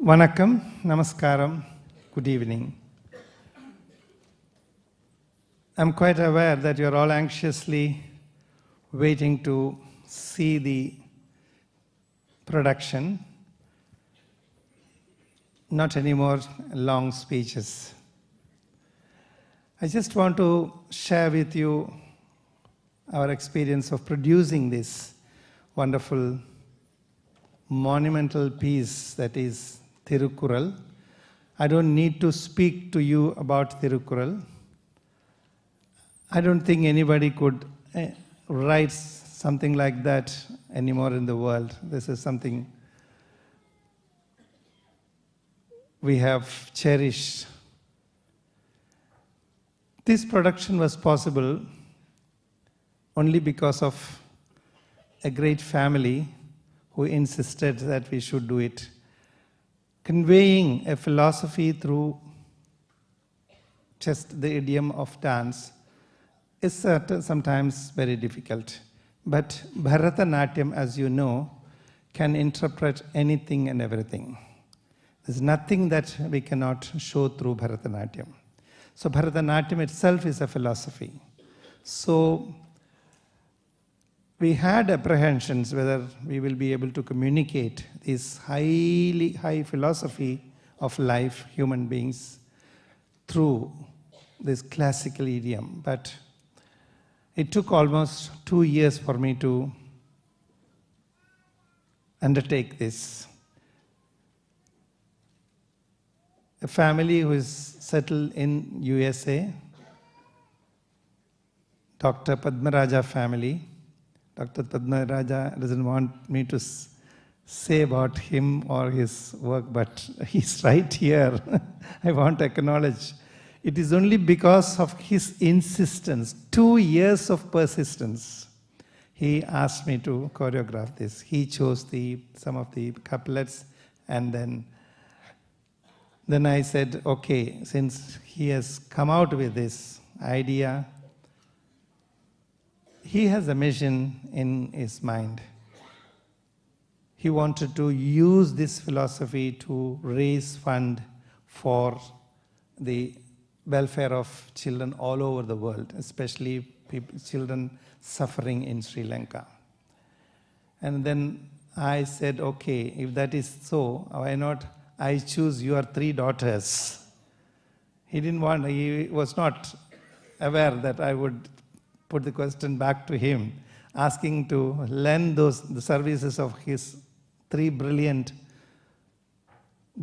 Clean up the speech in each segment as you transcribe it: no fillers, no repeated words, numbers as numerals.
Vanakkam, Namaskaram, good evening. I'm quite aware that you're all anxiously waiting to see the production. Not anymore long speeches. I just want to share with you our experience of producing this wonderful monumental piece that is Thirukkural. I don't need to speak to you about Thirukkural. I don't think anybody could write something like that anymore in the world. This is something we have cherished. This production was possible only because of a great family who insisted that we should do it. Conveying a philosophy through just the idiom of dance is sometimes very difficult. But Bharatanatyam, as you know, can interpret anything and everything. There's nothing that we cannot show through Bharatanatyam. So Bharatanatyam itself is a philosophy. So we had apprehensions whether we will be able to communicate this high philosophy of life, human beings, through this classical idiom. But it took almost 2 years for me to undertake this. A family who is settled in USA, Dr. Padmaraja family. Dr. Padmaraja doesn't want me to say about him or his work, but he's right here. I want to acknowledge. It is only because of his insistence, 2 years of persistence, he asked me to choreograph this. He chose some of the couplets, and then I said, okay, since he has come out with this idea, he has a mission in his mind. He wanted to use this philosophy to raise fund for the welfare of children all over the world, especially children suffering in Sri Lanka. And then I said, okay, if that is so, why not I choose your 3 daughters? He was not aware that I would put the question back to him, asking to lend the services of his 3 brilliant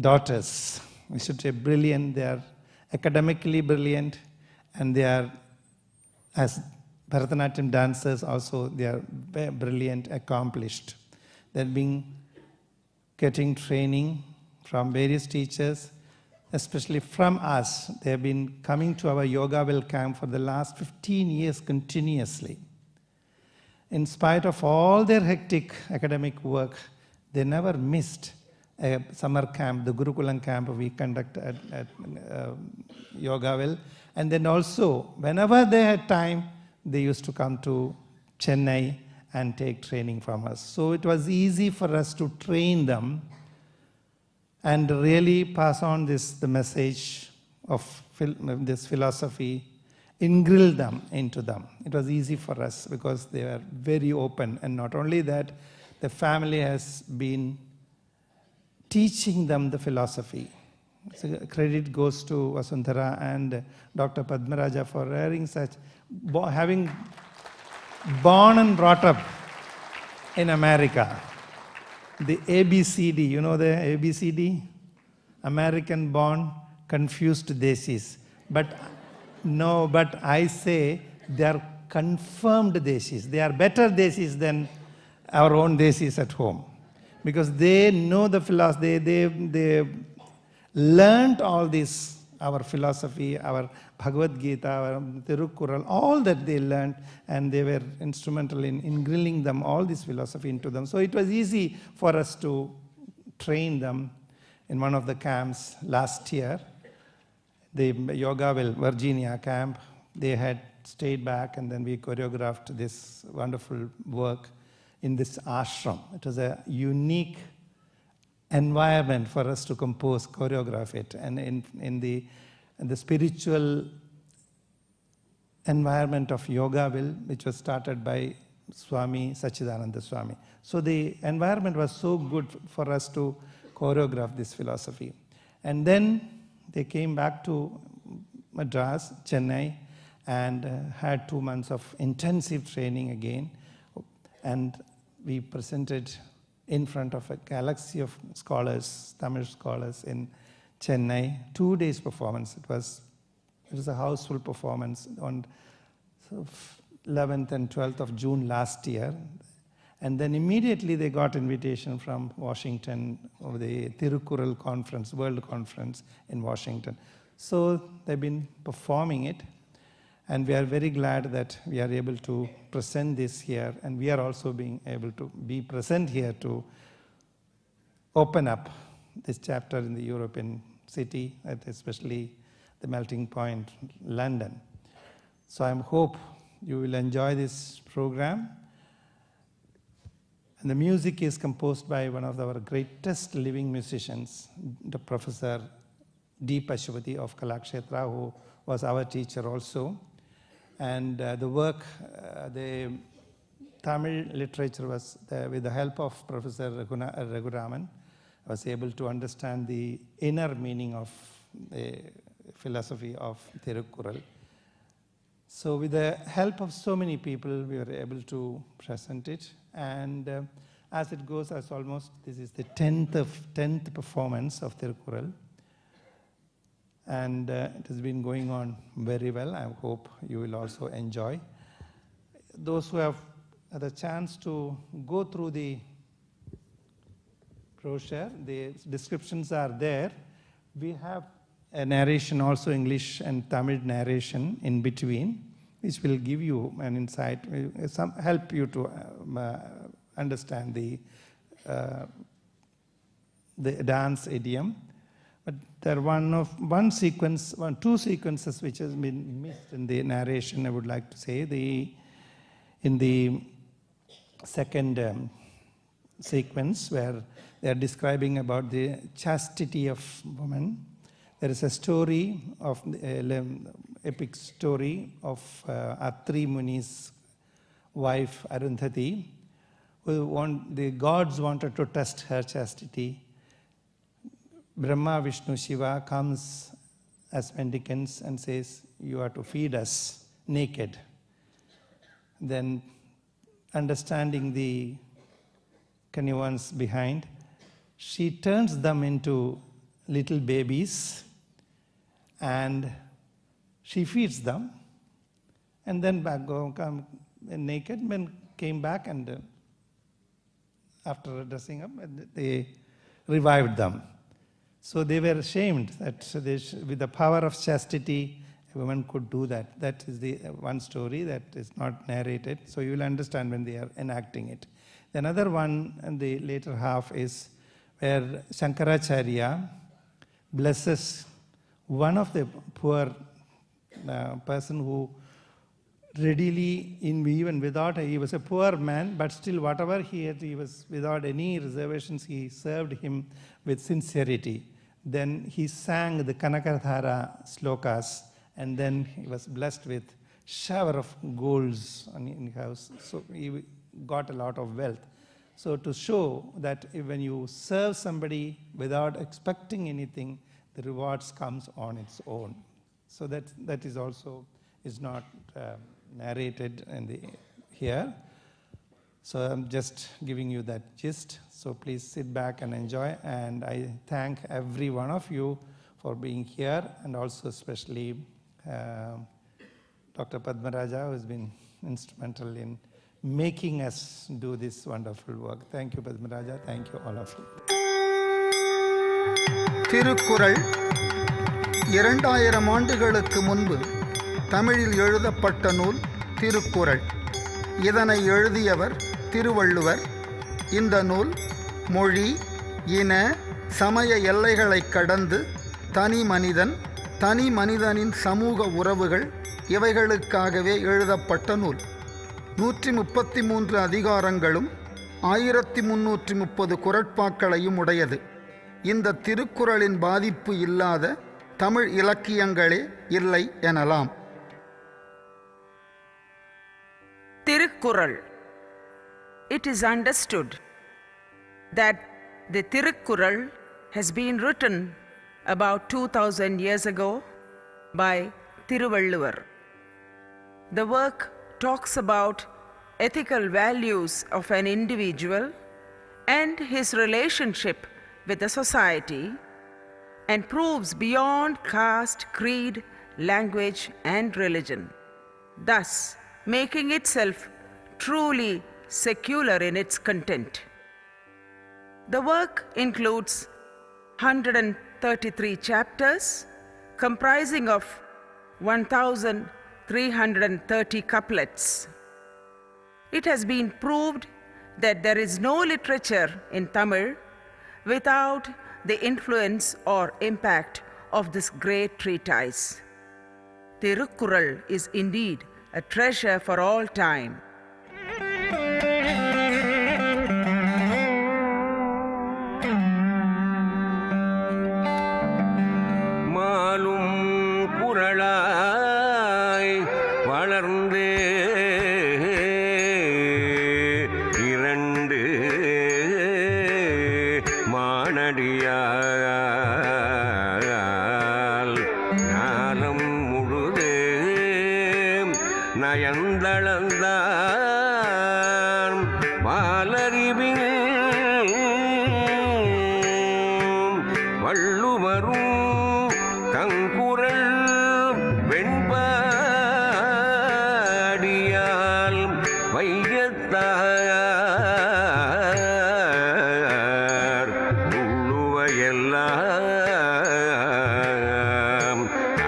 daughters. We should say brilliant. They are academically brilliant, and they are, as Bharatanatyam dancers also, they are brilliant, accomplished. They've been getting training from various teachers, especially from us. They have been coming to our Yogaville camp for the last 15 years continuously. In spite of all their hectic academic work, they never missed a summer camp, the Gurukulam camp we conduct at Yogaville. And then also, whenever they had time, they used to come to Chennai and take training from us. So it was easy for us to train them and really pass on the message of this philosophy, ingrain them into them. It was easy for us because they were very open. And not only that, the family has been teaching them the philosophy. So credit goes to Vasundhara and Dr. Padmaraja for having born and brought up in America. The ABCD, you know the ABCD? American born, confused desis. But I say they are confirmed desis. They are better desis than our own desis at home. Because they know the philosophy, they learned all this, our philosophy, our Bhagavad Gita, our Thirukkural, all that they learned, and they were instrumental in ingrilling them, all this philosophy into them. So it was easy for us to train them in one of the camps last year, the Yogaville, Virginia camp. They had stayed back, and then we choreographed this wonderful work in this ashram. It was a unique environment for us to compose, choreograph it. And in the spiritual environment of yoga which was started by Swami Sachidananda Swami. So the environment was so good for us to choreograph this philosophy. And then they came back to Madras, Chennai, and had 2 months of intensive training again. And we presented in front of a galaxy of scholars, Tamil scholars in Chennai, 2 days performance. It was a houseful performance on 11th and 12th of June last year. And then immediately they got invitation from Washington of the Tirukkural conference, World Conference in Washington. So they've been performing it. And we are very glad that we are able to present this here. And we are also being able to be present here to open up this chapter in the European city, especially the melting point, London. So I hope you will enjoy this program. And the music is composed by one of our greatest living musicians, the Professor D. Pashupati of Kalakshetra, who was our teacher also. And the work, the Tamil literature was, with the help of Professor Raghuraman, I was able to understand the inner meaning of the philosophy of Tirukkural. So with the help of so many people, we were able to present it. And as it goes, as almost, this is the 10th performance of Tirukkural. And it has been going on very well. I hope you will also enjoy. Those who have had a chance to go through the brochure, the descriptions are there. We have a narration, also English and Tamil narration in between, which will give you an insight, help you to understand the dance idiom. But there are two sequences which has been missed in the narration, I would like to say. In the second sequence, where they are describing about the chastity of woman, there is a story of epic story of Atri Muni's wife Arundhati, the gods wanted to test her chastity. Brahma, Vishnu, Shiva comes as mendicants and says, you are to feed us naked. Then, understanding the connivance behind, she turns them into little babies and she feeds them, and then come naked, men came back, and after dressing up, they revived them. So they were ashamed that with the power of chastity, a woman could do that. That is the one story that is not narrated, so you will understand when they are enacting it. The another one in the later half is where Shankaracharya blesses one of the poor person who readily, even without, he was a poor man, but still whatever he had, he was without any reservations, he served him with sincerity. Then he sang the Kanakadhara slokas, and then he was blessed with shower of golds in his house. So he got a lot of wealth. So to show that when you serve somebody without expecting anything, the rewards comes on its own. So that is also is not narrated here. So I'm just giving you that gist. So please sit back and enjoy. And I thank every one of you for being here, and also especially Dr. Padmaraja, who has been instrumental in making us do this wonderful work. Thank you, Padmaraja. Thank you, all of you. Thirukkural 2000 ஆண்டுகளுக்கு முன்பு தமிழில் எழுதப்பட்ட நூல் திருக்குறள். இதனை எழுதியவர் திருவள்ளுவர். இந்த நூல் மொழி, இன, சமய எல்லைகளை கடந்து தனி மனிதனின் சமூக உறவுகள் இவைகளுக்காகவே எழுதப்பட்ட நூல். 133 அதிகாரங்களும் 1330 குறட்பாக்களையும் உடையது. இந்த திருக்குறளின் பாதிப்பு இல்லாத தமிழ் இலக்கியங்களே இல்லை எனலாம். Tirukkural. It is understood that the Tirukkural has been written about 2000 years ago by Thiruvalluvar. The work talks about ethical values of an individual and his relationship with the society, and proves beyond caste, creed, language, and religion, thus making itself truly secular in its content. The work includes 133 chapters comprising of 1330 couplets. It has been proved that there is no literature in Tamil without the influence or impact of this great treatise. Tirukkural is indeed a treasure for all time. மாலும் குரலாய் வளர்ந்து இரண்டு மானடியால் ஞானம் முழுதே நயந்தளந்தான் வாலறிவின் வள்ளுவரும் தங்குரல் வெண்பாடியால் வையத்தார் உள்ளுவையெல்லாம்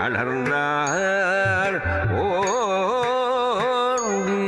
அலர்ந்தார் ஓங்கி.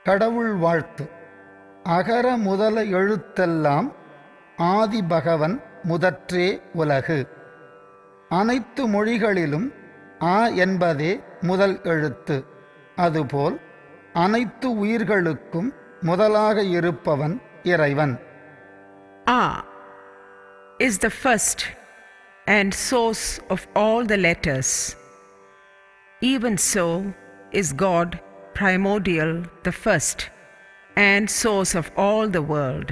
கடவுள் வாழ்த்து. அகர முதல எழுத்தெல்லாம் ஆதி பகவன் முதற்றே உலகு. அனைத்து மொழிகளிலும் ஆ என்பதே முதல் எழுத்து. அதுபோல் அனைத்து உயிர்களுக்கும் முதலாக இருப்பவன் இறைவன். A is the first and source of all the letters. Even so is God primordial, the first and source of all the world.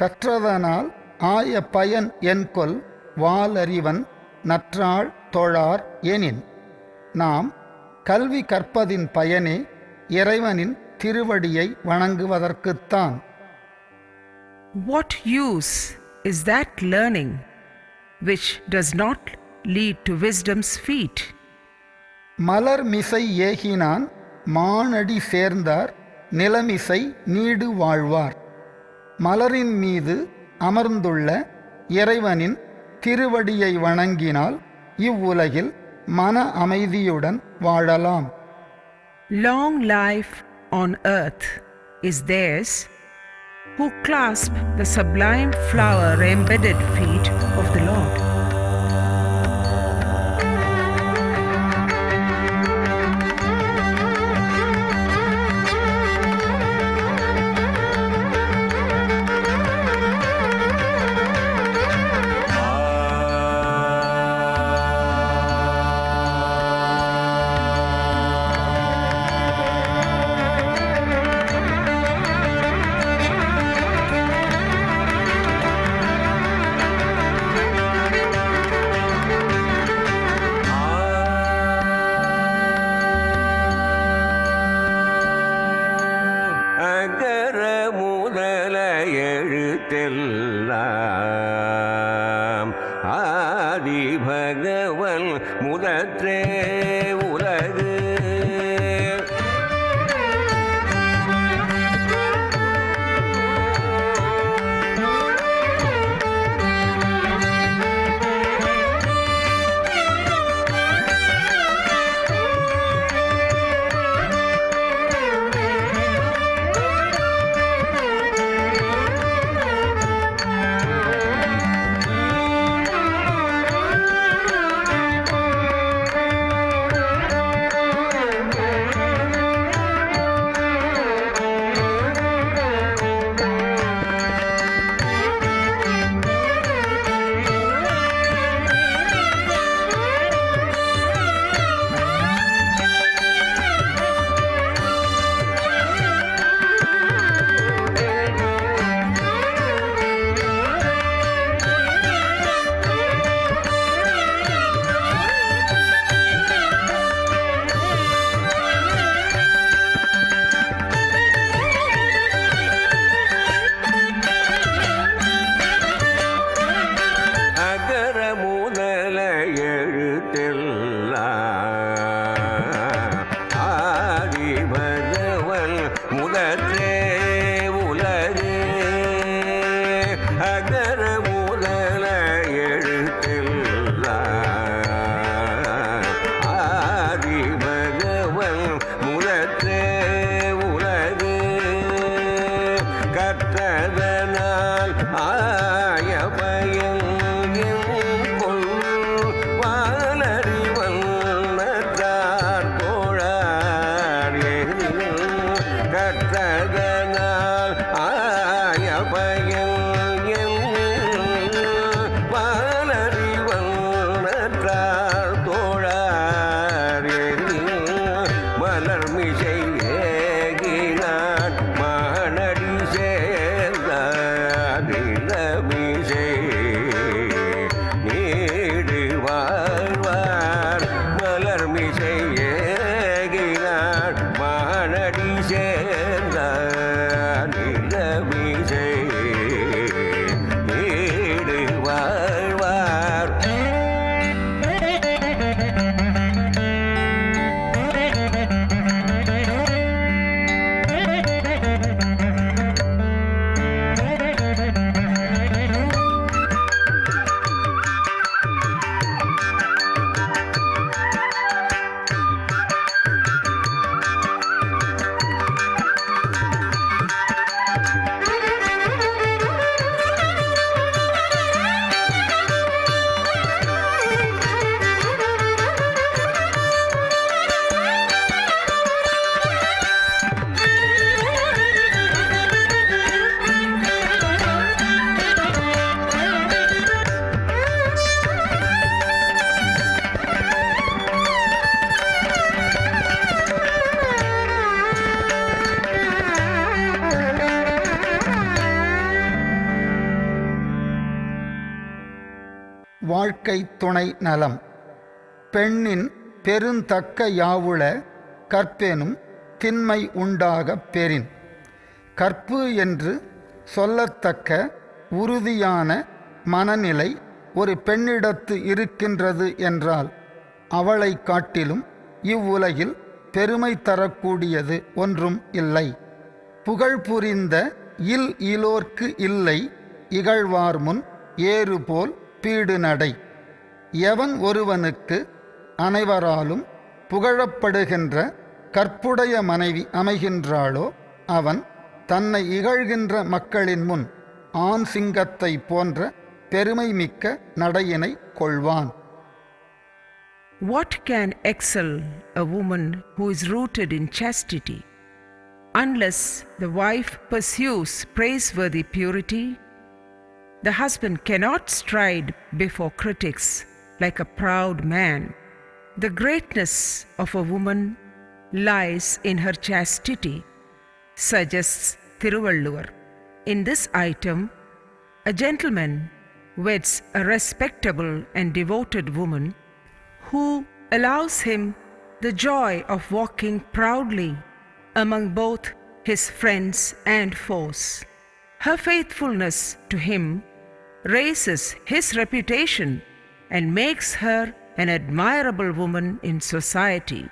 கற்றதனால் ஆய பயன் என்கொல் வாலறிவன் நற்றாள் தொழார் எனின். நாம் கல்வி கற்பதின் பயனே இறைவனின் திருவடியை வணங்குவதற்குத்தான். What use is that learning which does not lead to wisdom's feet? மலர் மிசை ஏகினான் மானடி சேர்ந்தார் நிலமிசை நீடு வாழ்வார். மலரின் மீது அமர்ந்துள்ள இறைவனின் திருவடியை வணங்கினால் இவ்வுலகில் மன அமைதியுடன் வாழலாம். Long life on earth is theirs who clasp the sublime flower-embedded feet of the Lord. அகர முதல எழுத்தெல்லாம் ஆதி பகவன் முதற்றே உலகு. அகர முதல எழுத்தெல்லாம் ஆதி பகவன் முதற்றே உலகு. கற்றதனால் ஆய பயன் கொள் வானறிவன் வாழ்க்கை துணை நலம். பெண்ணின் பெருந்தக்க யாவுள கற்பெனும் திண்மை உண்டாகப் பெறின். கற்பு என்று சொல்லத்தக்க உறுதியான மனநிலை ஒரு பெண்ணிடத்து இருக்கின்றது என்றால் அவளை காட்டிலும் இவ்வுலகில் பெருமை தரக்கூடியது ஒன்றும் இல்லை. புகழ் புரிந்த இலோர்க்கு இல்லை இகழ்வார் முன் ஏறுபோல் பீடு நடை. எவன் ஒருவனுக்கு அனைவராலும் புகழப்படுகின்ற கற்புடைய மனைவி அமைகின்றாளோ அவன் தன்னை இகழ்கின்ற மக்களின் முன் ஆண் சிங்கத்தை போன்ற பெருமை மிக்க நடையினை கொள்வான். What can excel a woman who is rooted in chastity? Unless the wife pursues praiseworthy purity, the husband cannot stride before critics like a proud man. The greatness of a woman lies in her chastity, suggests Thiruvalluvar. In this item, a gentleman weds a respectable and devoted woman who allows him the joy of walking proudly among both his friends and foes. Her faithfulness to him raises his reputation and makes her an admirable woman in society.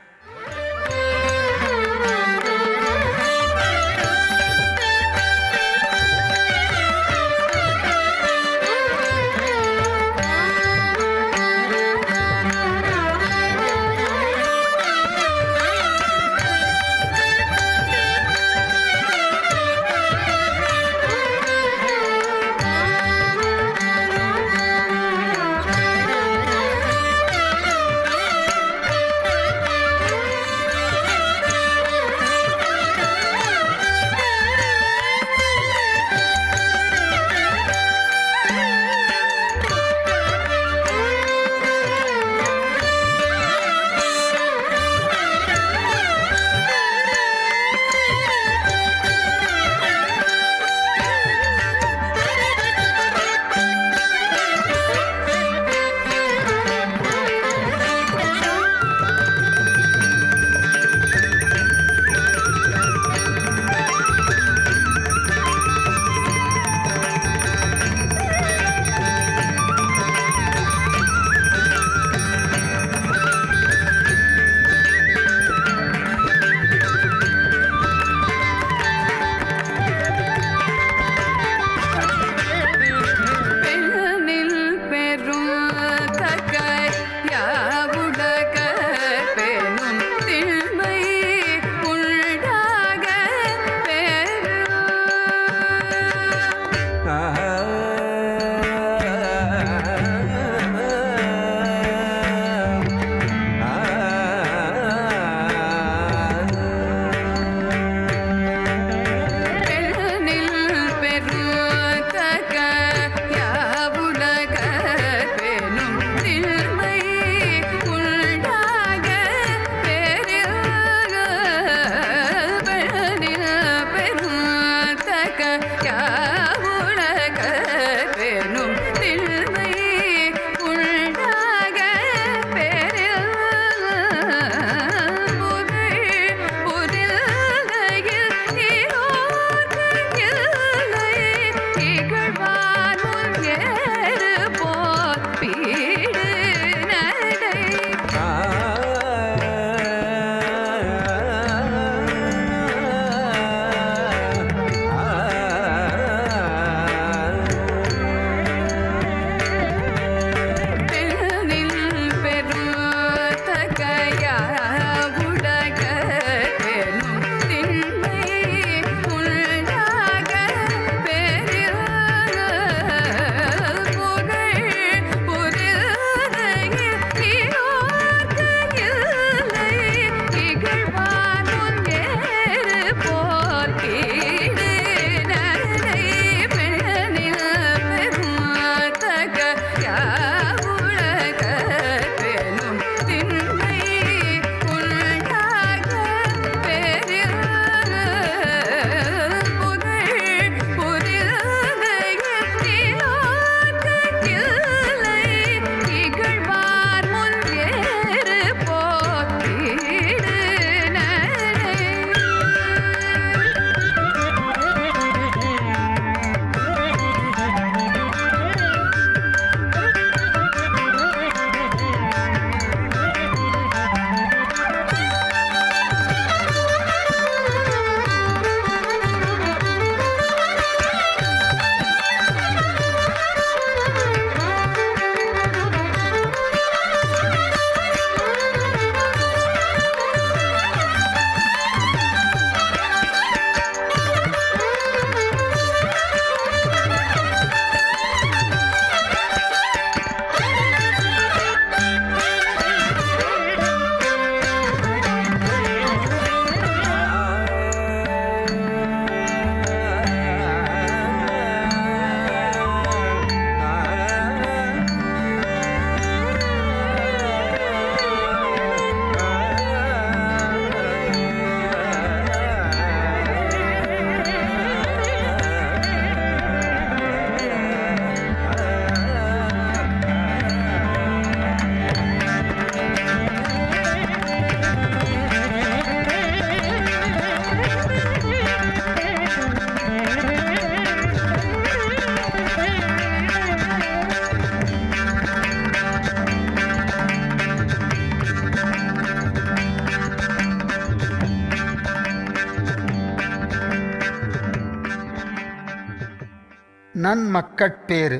நன்மக்கட்பேறு.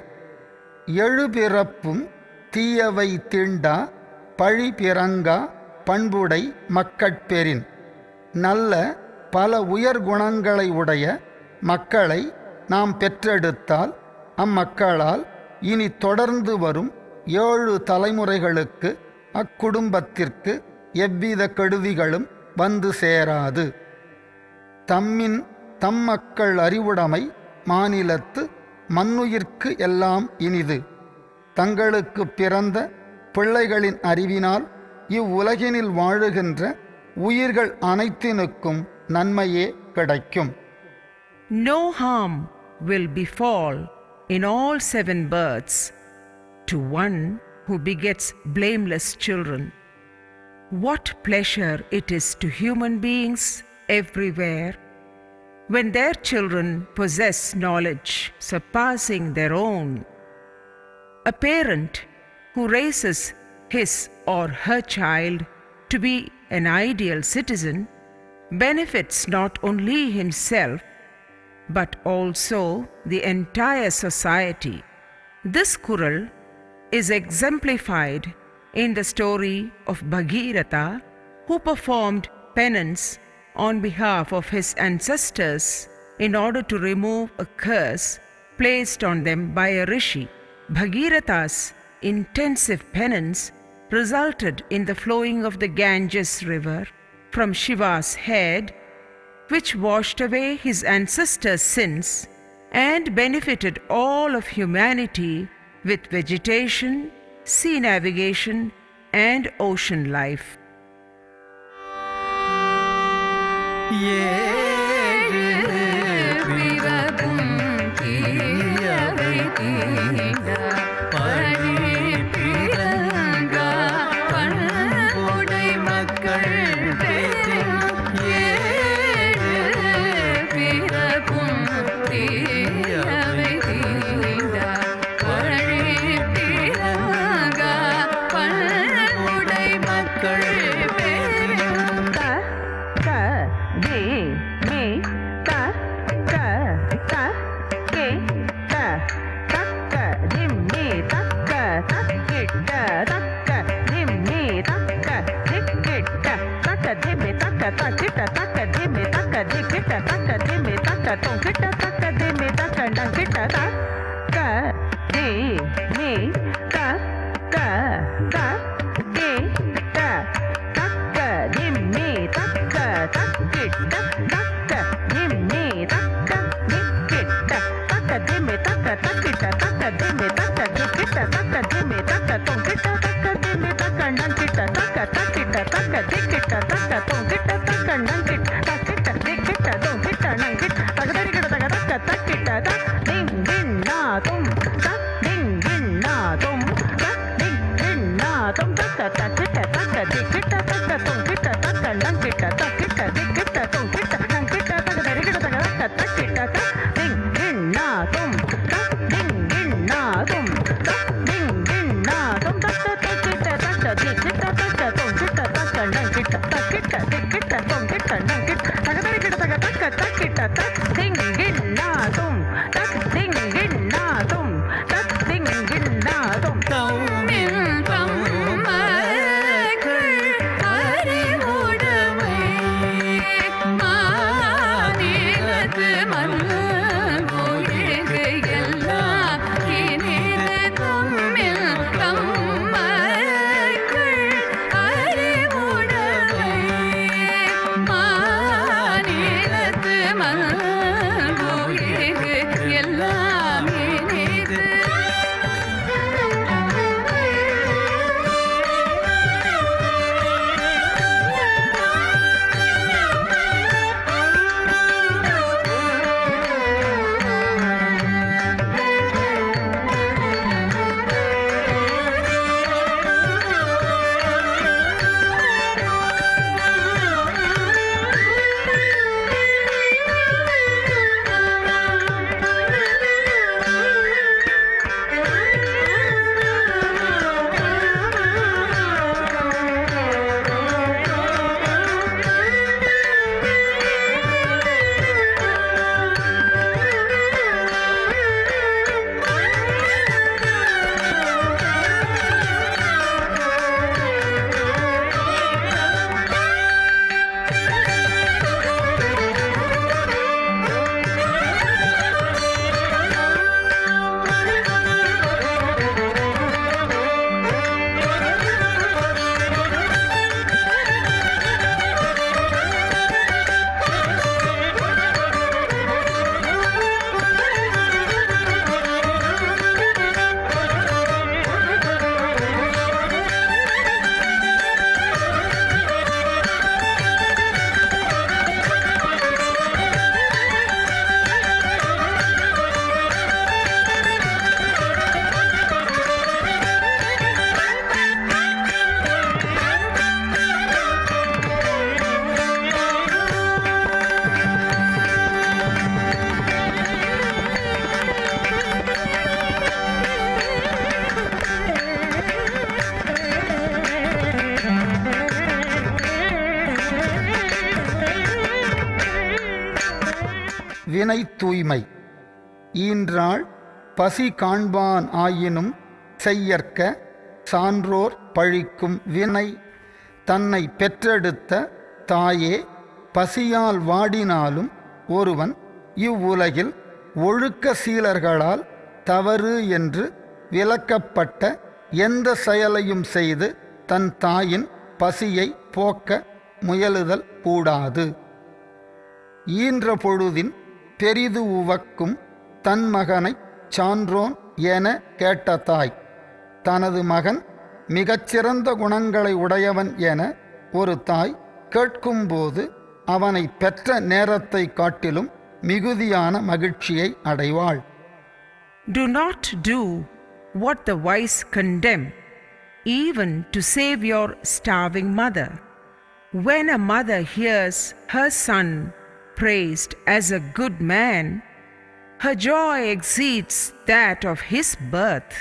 எழுபிறப்பும் தீயவை தீண்டா பழி பிறங்கா பண்புடை மக்கட்பெறின். நல்ல பல உயர்குணங்களை உடைய மக்களை நாம் பெற்றெடுத்தால் அம்மக்களால் இனி தொடர்ந்து வரும் 7 தலைமுறைகளுக்கு அக்குடும்பத்திற்கு எவ்வித கெடுதிகளும் வந்து சேராது. தம்மின் தம் மக்கள் அறிவுடைமை மாநிலத்து மண்ணுயிர்க்கு எல்லாம் இனிது. தங்களுக்கு பிறந்த பிள்ளைகளின் அறிவினால் இவ்வுலகினில் வாழுகின்ற உயிர்கள் அனைத்தினுக்கும் நன்மையே கிடைக்கும். No harm will befall in all 7 births to one who begets blameless children. What pleasure it is to human beings everywhere when their children possess knowledge surpassing their own. A parent who raises his or her child to be an ideal citizen benefits not only himself but also the entire society. This kural is exemplified in the story of Bhagiratha, who performed penance on behalf of his ancestors in order to remove a curse placed on them by a rishi. Bhagiratha's intensive penance resulted in the flowing of the Ganges river from Shiva's head, which washed away his ancestors' sins and benefited all of humanity with vegetation, sea navigation, and ocean life. வினை தூய்மை. ஈன்றாள் பசி காண்பான் ஆயினும் செய்யற்க சான்றோர் பழிக்கும் வினை. தன்னை பெற்றெடுத்த தாயே பசியால் வாடினாலும் ஒருவன் இவ்வுலகில் ஒழுக்க சீலர்களால் தவறு என்று விலக்கப்பட்ட எந்த செயலையும் செய்து தன் தாயின் பசியை போக்க முயலுதல் கூடாது. ஈன்ற பொழுதின் பெரிது உவக்கும் தன் மகனைச் சான்றோன் என கேட்ட தாய் தனது மகன் மிகச்சிறந்த குணங்களை உடையவன் என ஒரு தாய் கேட்கும்போது அவனை பெற்ற நேரத்தை காட்டிலும் மிகுதியான மகிழ்ச்சியை அடைவாள். Do not do what the wise condemn, even to save your starving mother. When a mother hears her son praised as a good man, her joy exceeds that of his birth.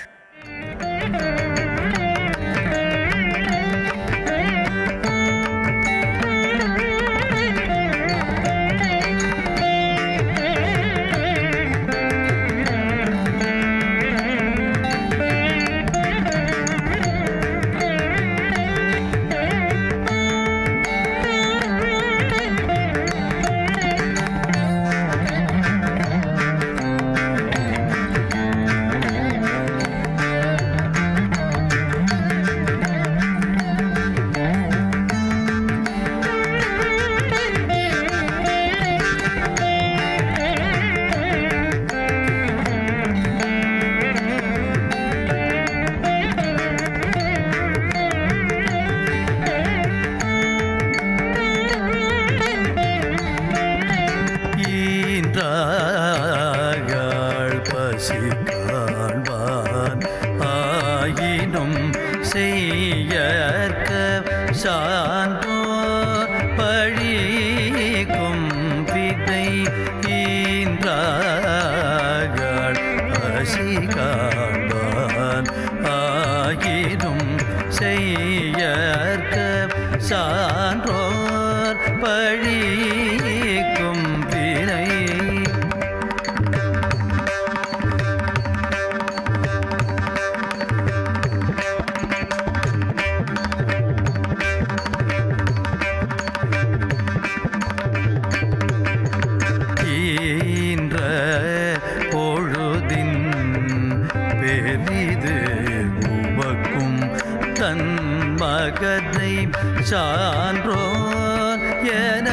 செய்யற்க சான்றோர் பழிக்கும் விதை. ஈன்றார்கள் பசி காண்பான் ஆயினும் செய்யற்க சான்றோர் பழிக்கும் வினை. பொழுதின் பெரிது உவக்கும் தன் மகனை சான்றோர் என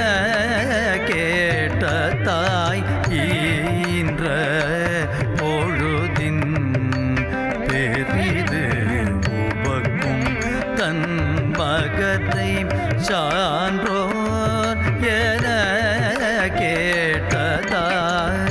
கேட்ட தாய். ஈன்ற பொழுதின் பெரிது உவக்கும் தன் மகனை சான்றோர் என கேட்ட தாய்.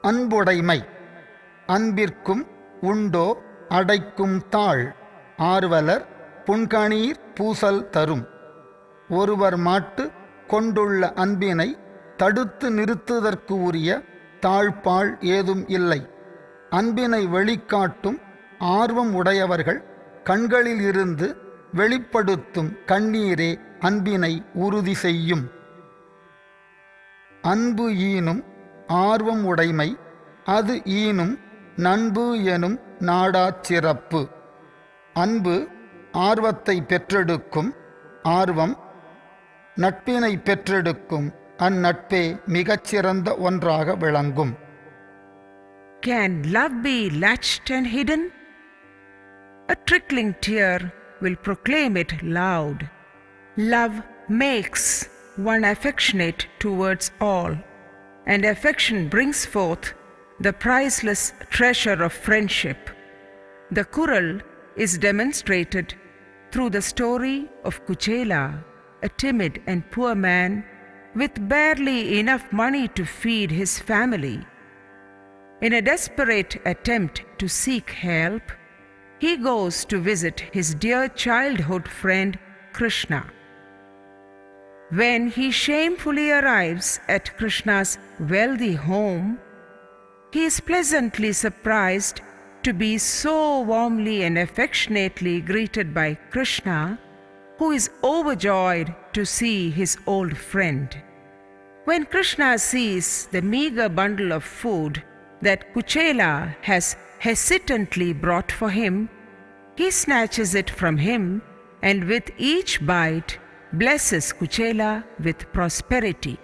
அன்புடைமை. அன்பிற்கும் உண்டோ அடைக்கும் தாழ். ஆர்வலர் புன்கணீர் பூசல் தரும். ஒருவர் மாட்டு கொண்டுள்ள அன்பினை தடுத்து நிறுத்துதற்கு உரிய தாழ்பாள் ஏதும் இல்லை. அன்பினை வெளிக்காட்டும் ஆர்வம் உடையவர்கள் கண்களில் இருந்து வெளிப்படுத்தும் கண்ணீரே அன்பினை உறுதி செய்யும். அன்பு ஈனும் ஆர்வம் உடைமை, அது ஈனும் நண்பு எனும் நாடாச் சிறப்பு. அன்பு ஆர்வத்தை பெற்றெடுக்கும், ஆர்வம் நட்பினை பெற்றெடுக்கும். அந்நட்பே மிகச்சிறந்த ஒன்றாக விளங்கும். Can love be latched and hidden? A trickling tear will proclaim it loud. Love makes one affectionate towards all, and affection brings forth the priceless treasure of friendship. The Kural is demonstrated through the story of Kuchela, a timid and poor man with barely enough money to feed his family. In a desperate attempt to seek help, he goes to visit his dear childhood friend Krishna. When he shamefully arrives at Krishna's wealthy home, he is pleasantly surprised to be so warmly and affectionately greeted by Krishna, who is overjoyed to see his old friend. When Krishna sees the meager bundle of food that Kuchela has hesitantly brought for him, he snatches it from him and with each bite blesses Kuchela with prosperity.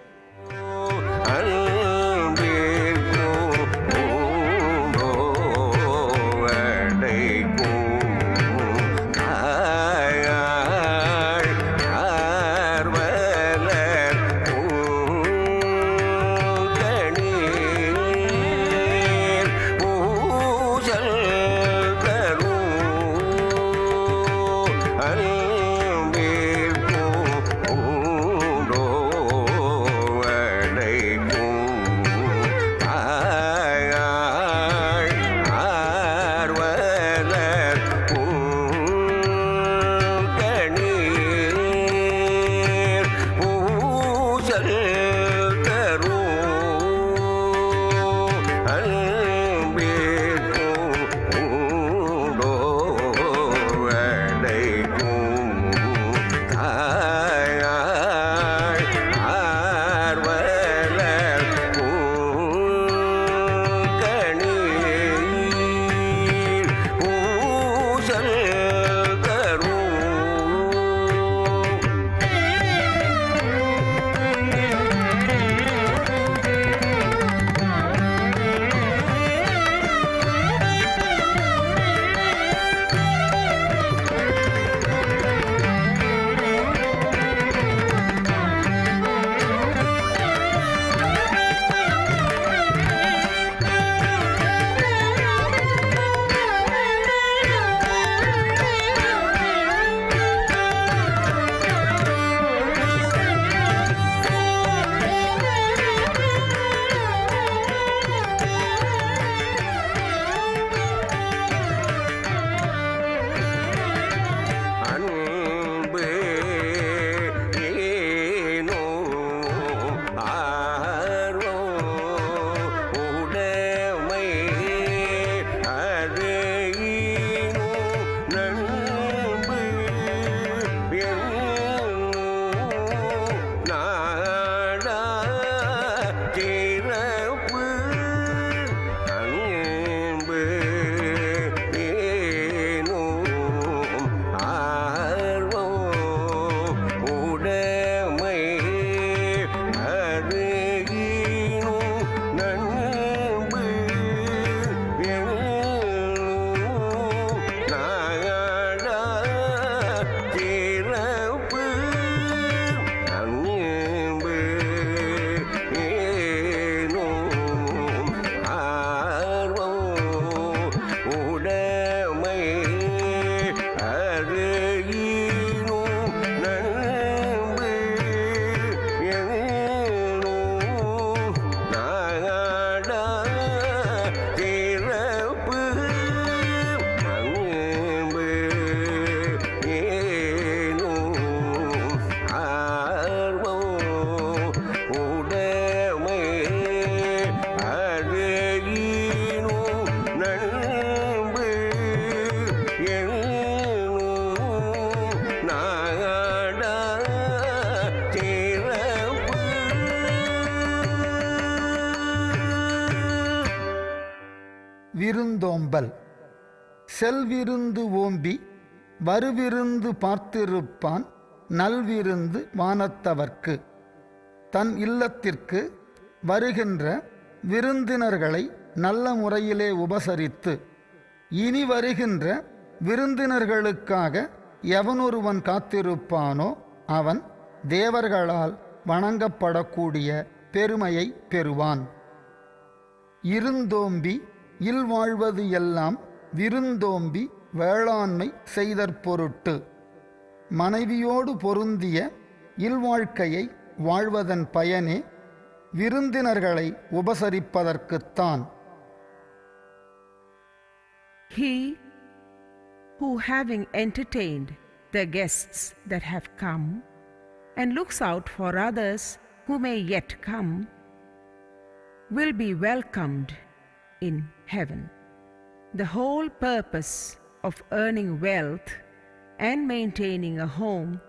விருந்தோம்பல். செல்விருந்து ஓம்பி வருவிருந்து பார்த்திருப்பான் நல்விருந்து வானத்தவர்க்கு. தன் இல்லத்திற்கு வருகின்ற விருந்தினர்களை நல்ல முறையிலே உபசரித்து இனி வருகின்ற விருந்தினர்களுக்காக எவனொருவன் காத்திருப்பானோ அவன் தேவர்களால் வணங்கப்படக்கூடிய பெருமையை பெறுவான். இருந்தோம்பி இல்வாழ்வது எல்லாம் விருந்தோம்பி வேளாண்மை செய்தற்பொருட்டு. மனைவியோடு பொருந்திய இல்வாழ்க்கையை வாழ்வதன் பயனே விருந்தினர்களை உபசரிப்பதற்குத்தான். He who having entertained the guests that have come and looks out for others who may yet come will be welcomed in heaven. The whole purpose of earning wealth and maintaining a home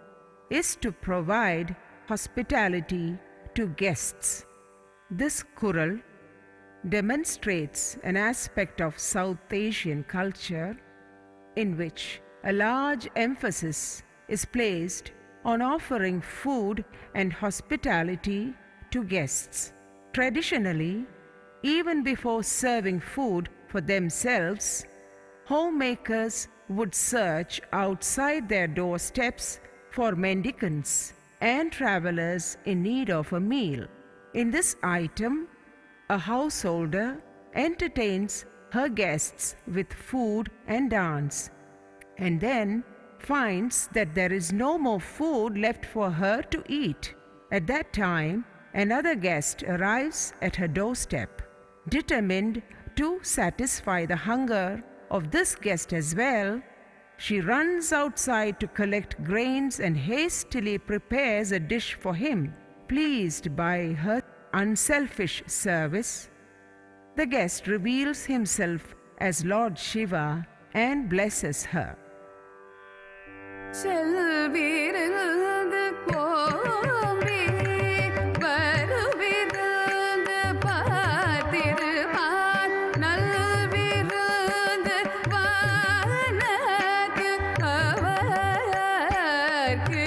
is to provide hospitality to guests. This kural demonstrates an aspect of South Asian culture in which a large emphasis is placed on offering food and hospitality to guests. Traditionally, even before serving food for themselves, homemakers would search outside their doorsteps for mendicants and travelers in need of a meal. In this item, a householder entertains her guests with food and dance, and then finds that there is no more food left for her to eat. At that time, another guest arrives at her doorstep. Determined to satisfy the hunger of this guest as well, she runs outside to collect grains and hastily prepares a dish for him. Pleased by her unselfish service, the guest reveals himself as Lord Shiva and blesses her. செல்விருந்து போம்பி வருவிருந்து பார்த்திருப்பார் நல்விருந்து வானது அவர்க்கு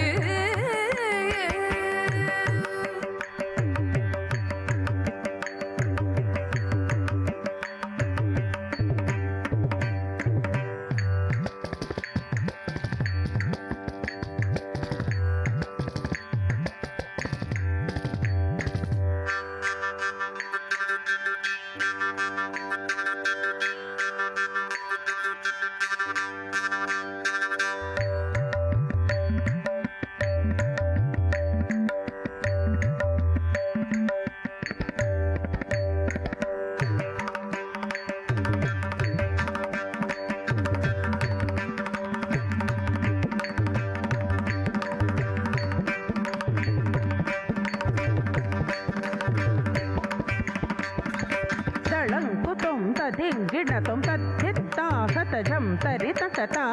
धिंगिणतुं तद्धित्ताहतजं तरितकता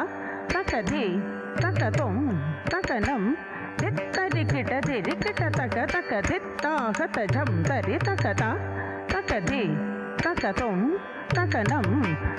तकधि तकतुं तकनं धित्तरिकिटधिरिकिटतकतकधित्ताहतजं तरितकता तकधि तकतुं तकनं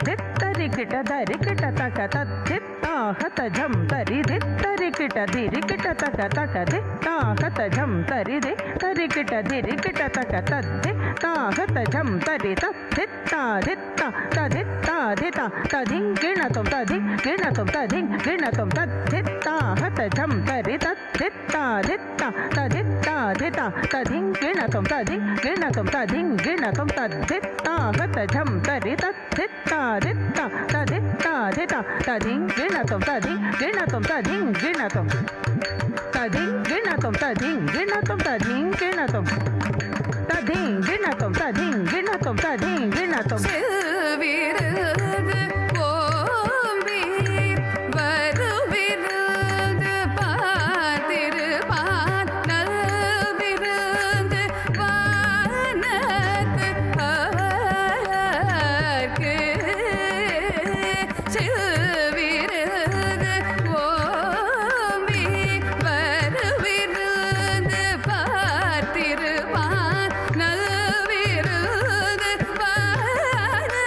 धित्तरिकिटधरिकिटतकतद्धित्ताहतजं तरिधित्तरिकिटधिरिकिटतकतकधित्ताहतजं तरिधित्तरिकिटधिरिकिटतकतद्धित्ताहतजं तरितद्धित्ताधित्ता तदित्ताधिता तदिङ्गिणतुं तदिङ्गिणतुं तदिङ्गिणतुं तद्धित्ताहतजं तरितद्धित्ताधित्ता तदित्ताधिता तदिङ्गिणतुं तदिङ्गिणतुं तदिङ्गिणतुं तद्धित्ताहतजं तरितद्धित्ताधित्ता तदित्ताधिता तदिङ्गिणतुं तदिङ्गिणतुं तदिङ्गिणतुं तदिङ्गिणतुं तदिङ्गिणतुं तदिङ्गिणतुं तदिङ्गिणतुं तदिङ्गिणतुं तदिङ्गिणतुं செல்விருந்து போம்பி வருவிருந்து பார்த்திருப்பார் நல்விருந்து வானது அவர்க்கு செல்விருந்து போம்பி வருவிருந்து பார்த்திருப்பார் நல்விருந்து வானது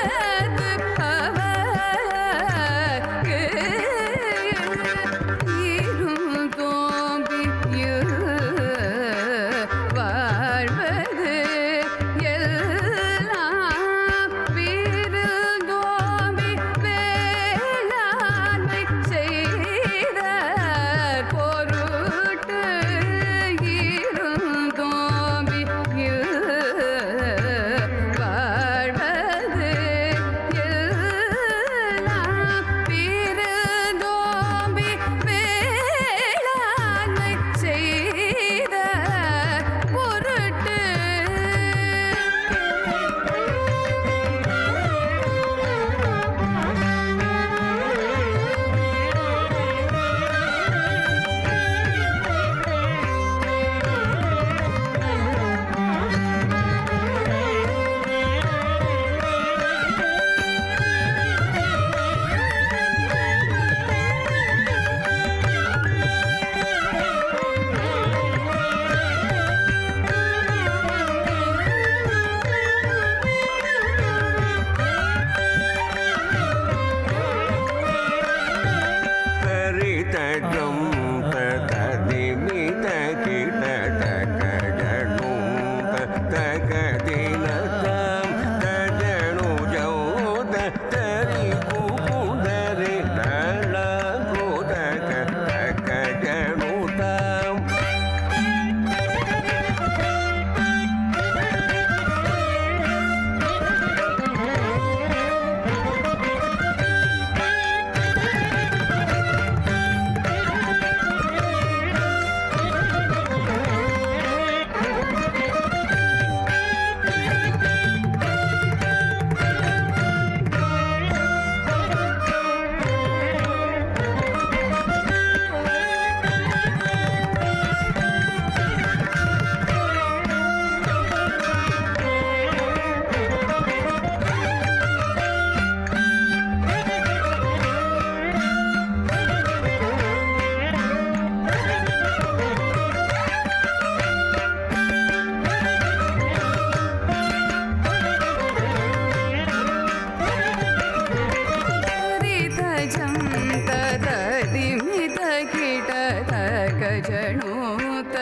தஜனூத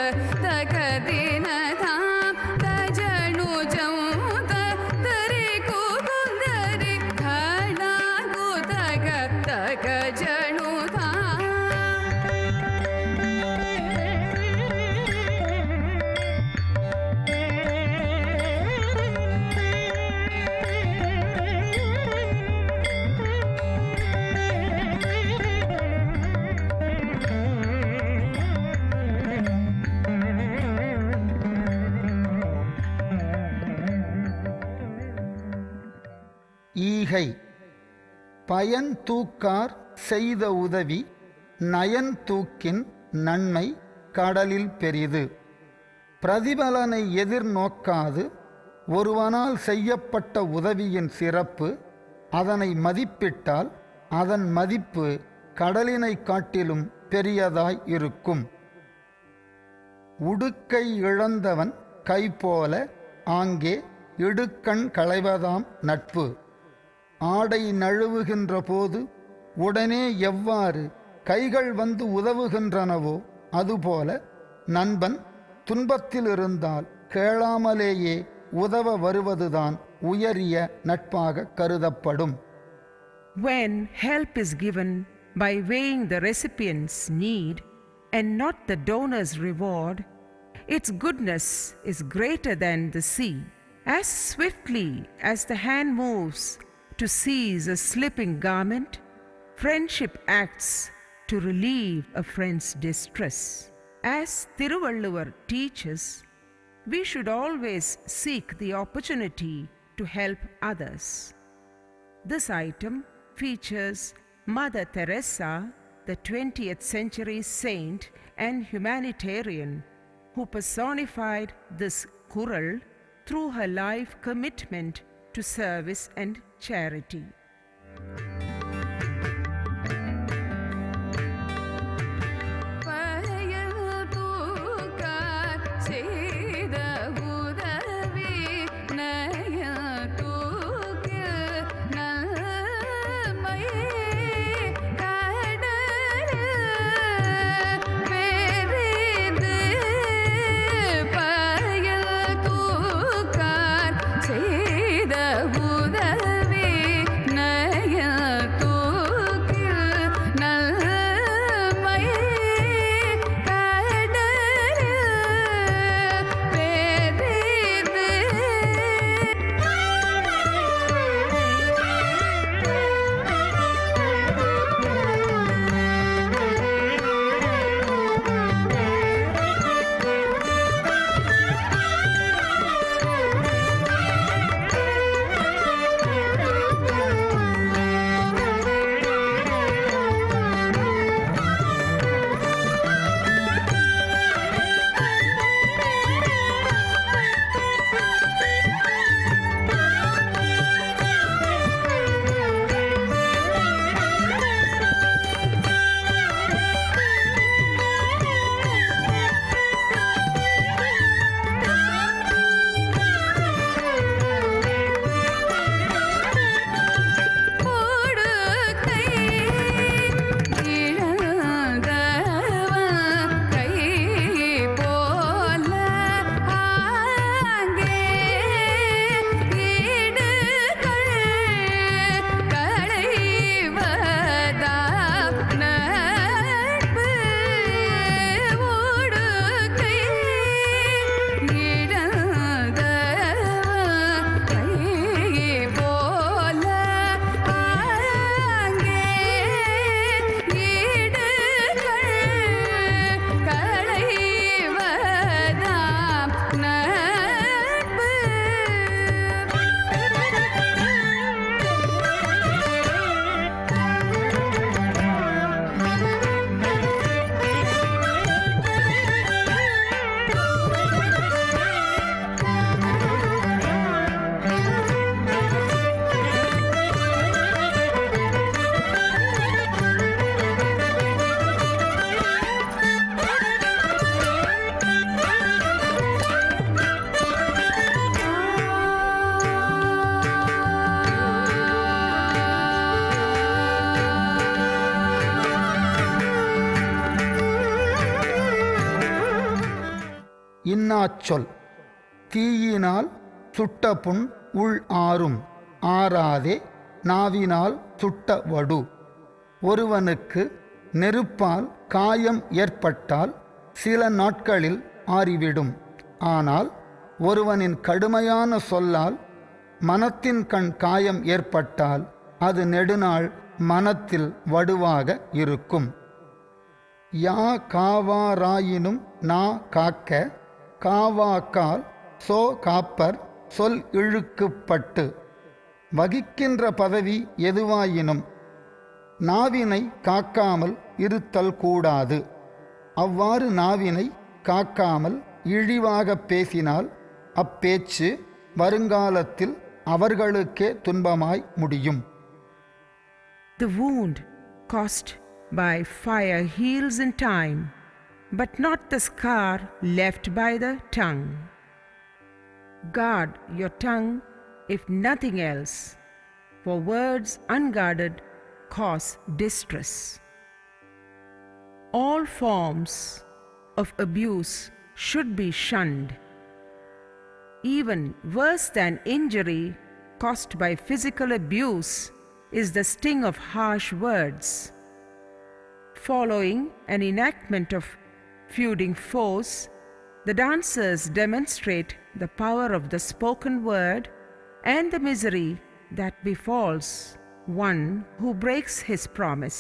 தகதினதாம் தஜனுஜௌத தரி குகுந்தரி கணாகு தக தகஜனுதாம். ஈகை பயன் தூக்கார் செய்த உதவி நயன் தூக்கின் நன்மை கடலில் பெரிது. பிரதிபலனை எதிர்நோக்காது ஒருவனால் செய்யப்பட்ட உதவியின் சிறப்பு அதனை மதிப்பிட்டால் அதன் மதிப்பு கடலினை காட்டிலும் பெரியதாய் இருக்கும். உடுக்கை இழந்தவன் கைபோல ஆங்கே இடுக்கண் களைவதாம் நட்பு. ஆடை நழுவுகின்ற போது உடனே எவ்வாறு கைகள் வந்து உதவுகின்றனவோ அதுபோல நண்பன் துன்பத்தில் இருந்தால் கேளாமலேயே உதவ வருவதுதான் உயரிய நட்பாக கருதப்படும். When help is given by weighing the recipient's need and not the donor's reward, its goodness is greater than the sea. As swiftly as the hand moves to seize a slipping garment, friendship acts to relieve a friend's distress. As Thiruvalluvar teaches, we should always seek the opportunity to help others. This item features Mother Teresa, the 20th century saint and humanitarian, who personified this Kural through her life commitment to service and charity. செய்த உதவி நய இன்னாச்சொல். தீயினால் சுட்ட புண் உள் ஆறும் ஆறாதே நாவினால் சுட்ட வடு. ஒருவனுக்கு நெருப்பால் காயம் ஏற்பட்டால் சில நாட்களில் ஆறிவிடும். ஆனால் ஒருவனின் கடுமையான சொல்லால் மனத்தின் கண் காயம் ஏற்பட்டால் அது நெடுநாள் மனத்தில் வடுவாக இருக்கும். யா காவாராயினும் நா காக்க காவாக்கால் சோ காப்பர் சொல் இழுக்குப்பட்டு. வகிக்கின்ற பதவி எதுவாயினும் நாவினை காக்காமல் இருத்தல் கூடாது. அவ்வாறு நாவினை காக்காமல் இழிவாக பேசினால் அப்பேச்சு வருங்காலத்தில் அவர்களுக்கே துன்பமாய் முடியும். The wound caused by fire heals in time, but not the scar left by the tongue. Guard your tongue, if nothing else, for words unguarded cause distress. All forms of abuse should be shunned. Even worse than injury caused by physical abuse is the sting of harsh words. Following an enactment of feuding force, the dancers demonstrate the power of the spoken word and the misery that befalls one who breaks his promise.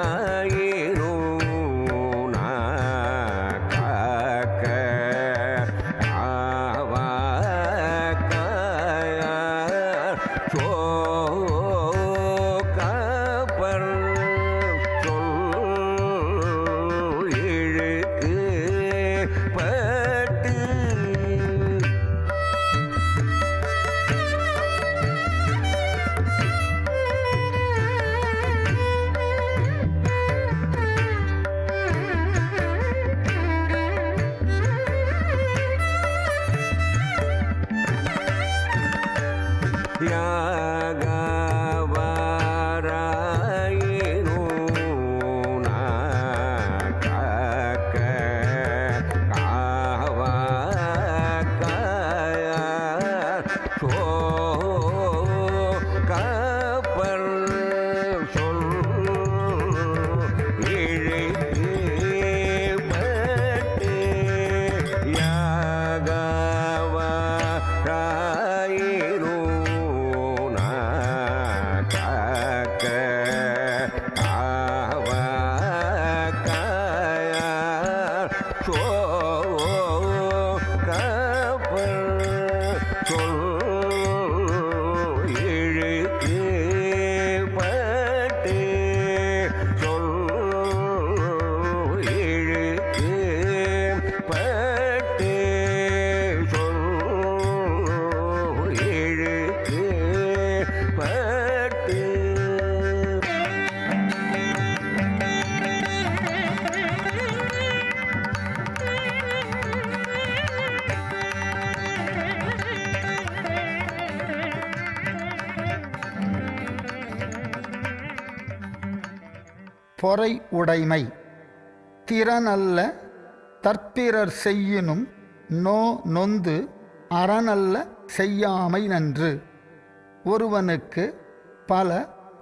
யாகவராயினோ பொறை உடைமை. திறனல்ல தற்பிறர் செய்யினும் நொந்து அறனல்ல செய்யாமை நன்று. ஒருவனுக்கு பல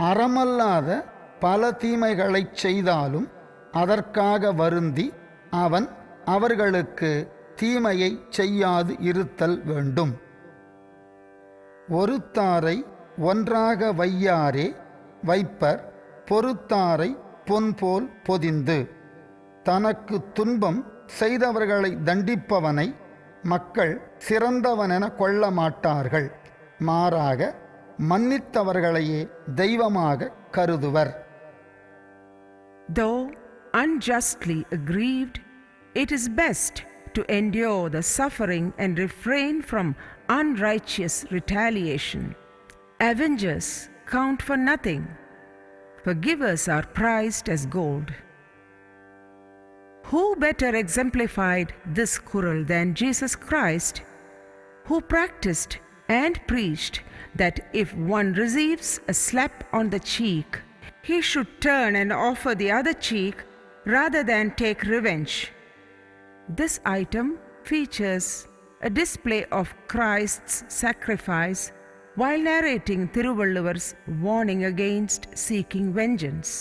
அறமல்லாத பல தீமைகளைச் செய்தாலும் அதற்காக வருந்தி அவன் அவர்களுக்கு தீமையை செய்யாது இருத்தல் வேண்டும். ஒருத்தாரை ஒன்றாக வையாரே வைப்பர் பொறுத்தாரை பொன்போல் பொதிந்து. தனக்கு துன்பம் செய்தவர்களை தண்டிப்பவனை மக்கள் சிறந்தவனென கொள்ள மாட்டார்கள். மாறாக மன்னித்தவர்களையே தெய்வமாக கருதுவர். Though unjustly aggrieved, it is best to endure the suffering and refrain from unrighteous retaliation. Avengers count for nothing. Forgivers are prized as gold. Who better exemplified this Kural than Jesus Christ, who practiced and preached that if one receives a slap on the cheek, he should turn and offer the other cheek rather than take revenge. This item features a display of Christ's sacrifice while narrating Thiruvalluvar's warning against seeking vengeance.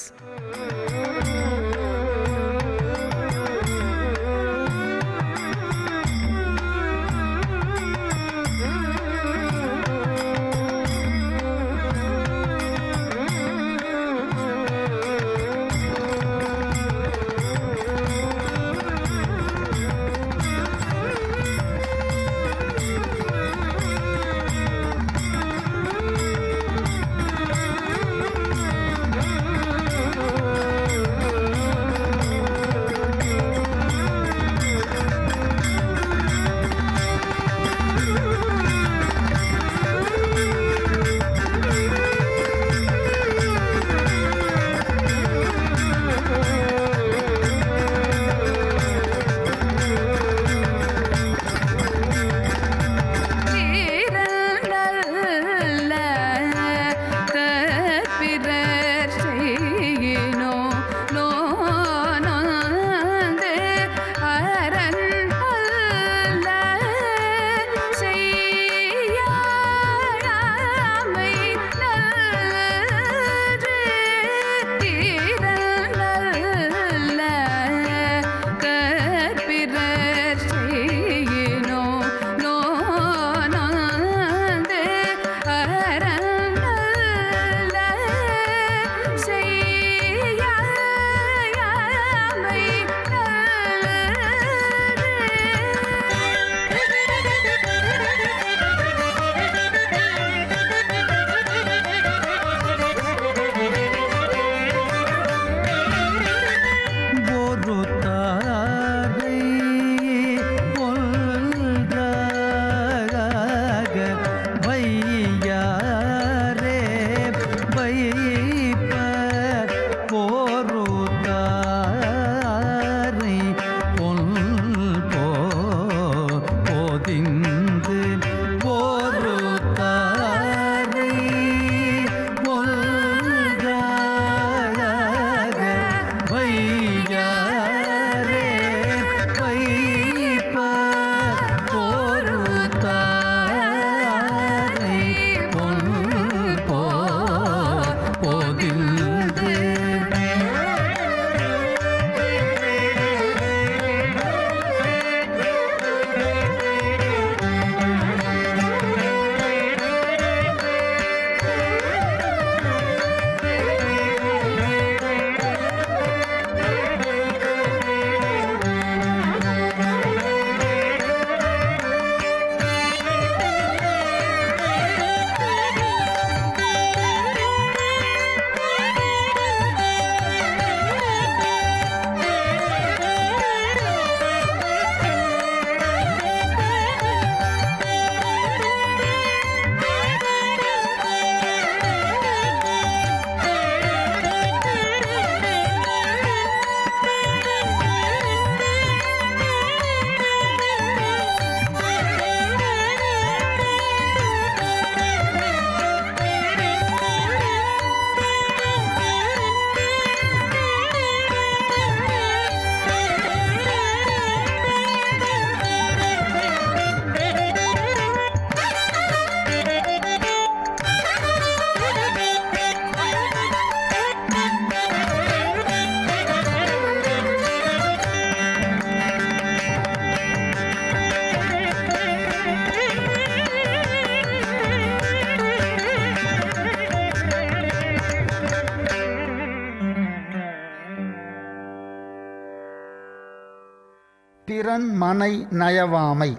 பிறன் மனை நயவாமை.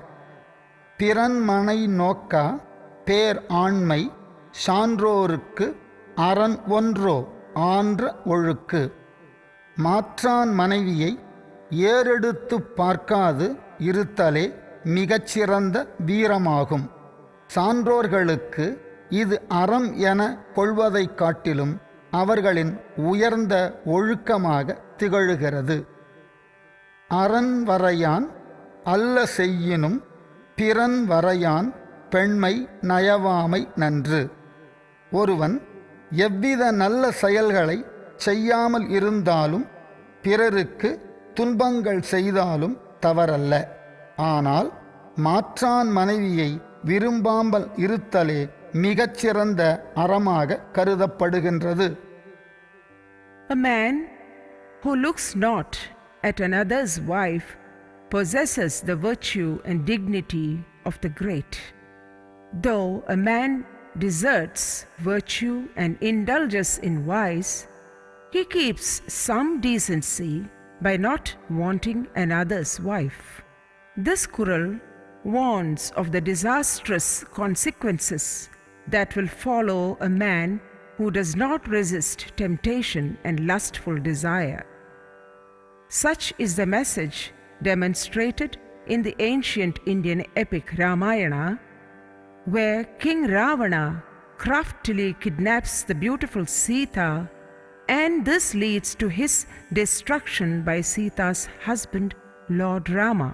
பிறன் மனை நோக்கா பேர் ஆண்மை சான்றோருக்கு அரண் ஒன்றோ ஆன்ற ஒழுக்கு. மாற்றான் மனைவியை ஏறெடுத்து பார்க்காது இருத்தலே மிகச்சிறந்த வீரமாகும். சான்றோர்களுக்கு இது அறம் என கொள்வதைக் காட்டிலும் அவர்களின் உயர்ந்த ஒழுக்கமாக திகழுகிறது. அரண் வரையான் அல்ல செய்யினும் பிறன் வரையான் பெண்மை நயவாமை நன்று. ஒருவன் எவ்வித நல்ல செயல்களை செய்யாமல் இருந்தாலும் பிறருக்கு துன்பங்கள் செய்தாலும் தவறல்ல. ஆனால் மாற்றான் மனைவியை விரும்பாமல் இருத்தலே மிகச்சிறந்த அறமாக கருதப்படுகின்றது. A man who looks not at another's wife possesses the virtue and dignity of the great. Though a man deserts virtue and indulges in vice, he keeps some decency by not wanting another's wife. This Kural warns of the disastrous consequences that will follow a man who does not resist temptation and lustful desire. Such is the message demonstrated in the ancient Indian epic Ramayana, where King Ravana craftily kidnaps the beautiful Sita, and this leads to his destruction by Sita's husband, Lord Rama.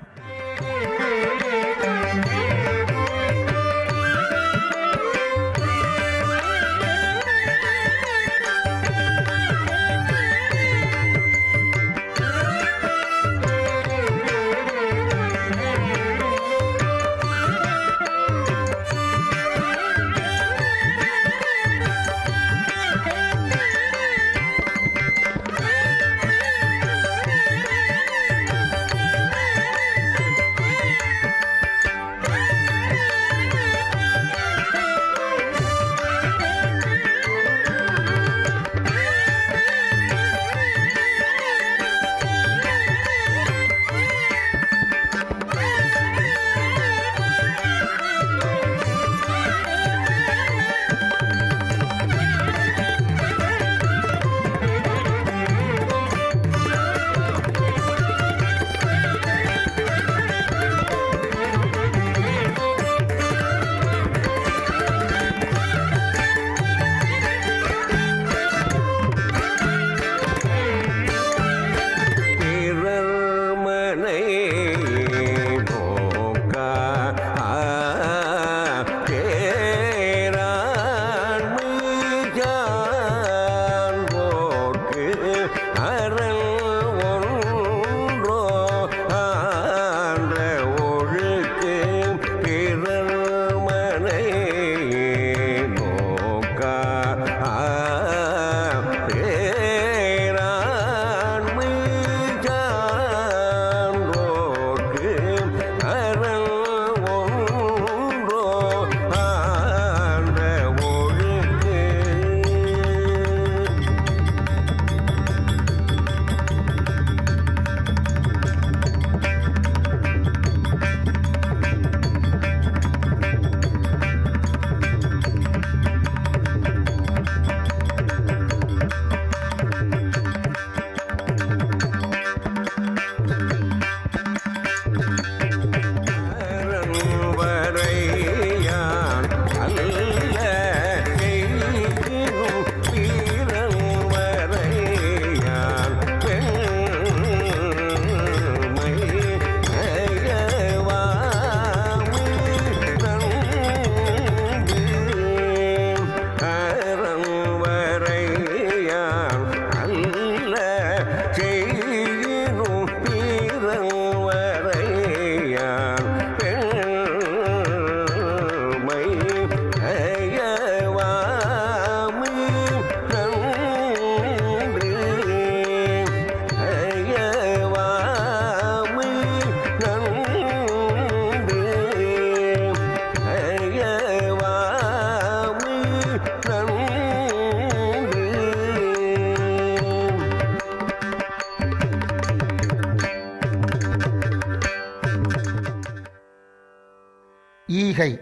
ஈகை.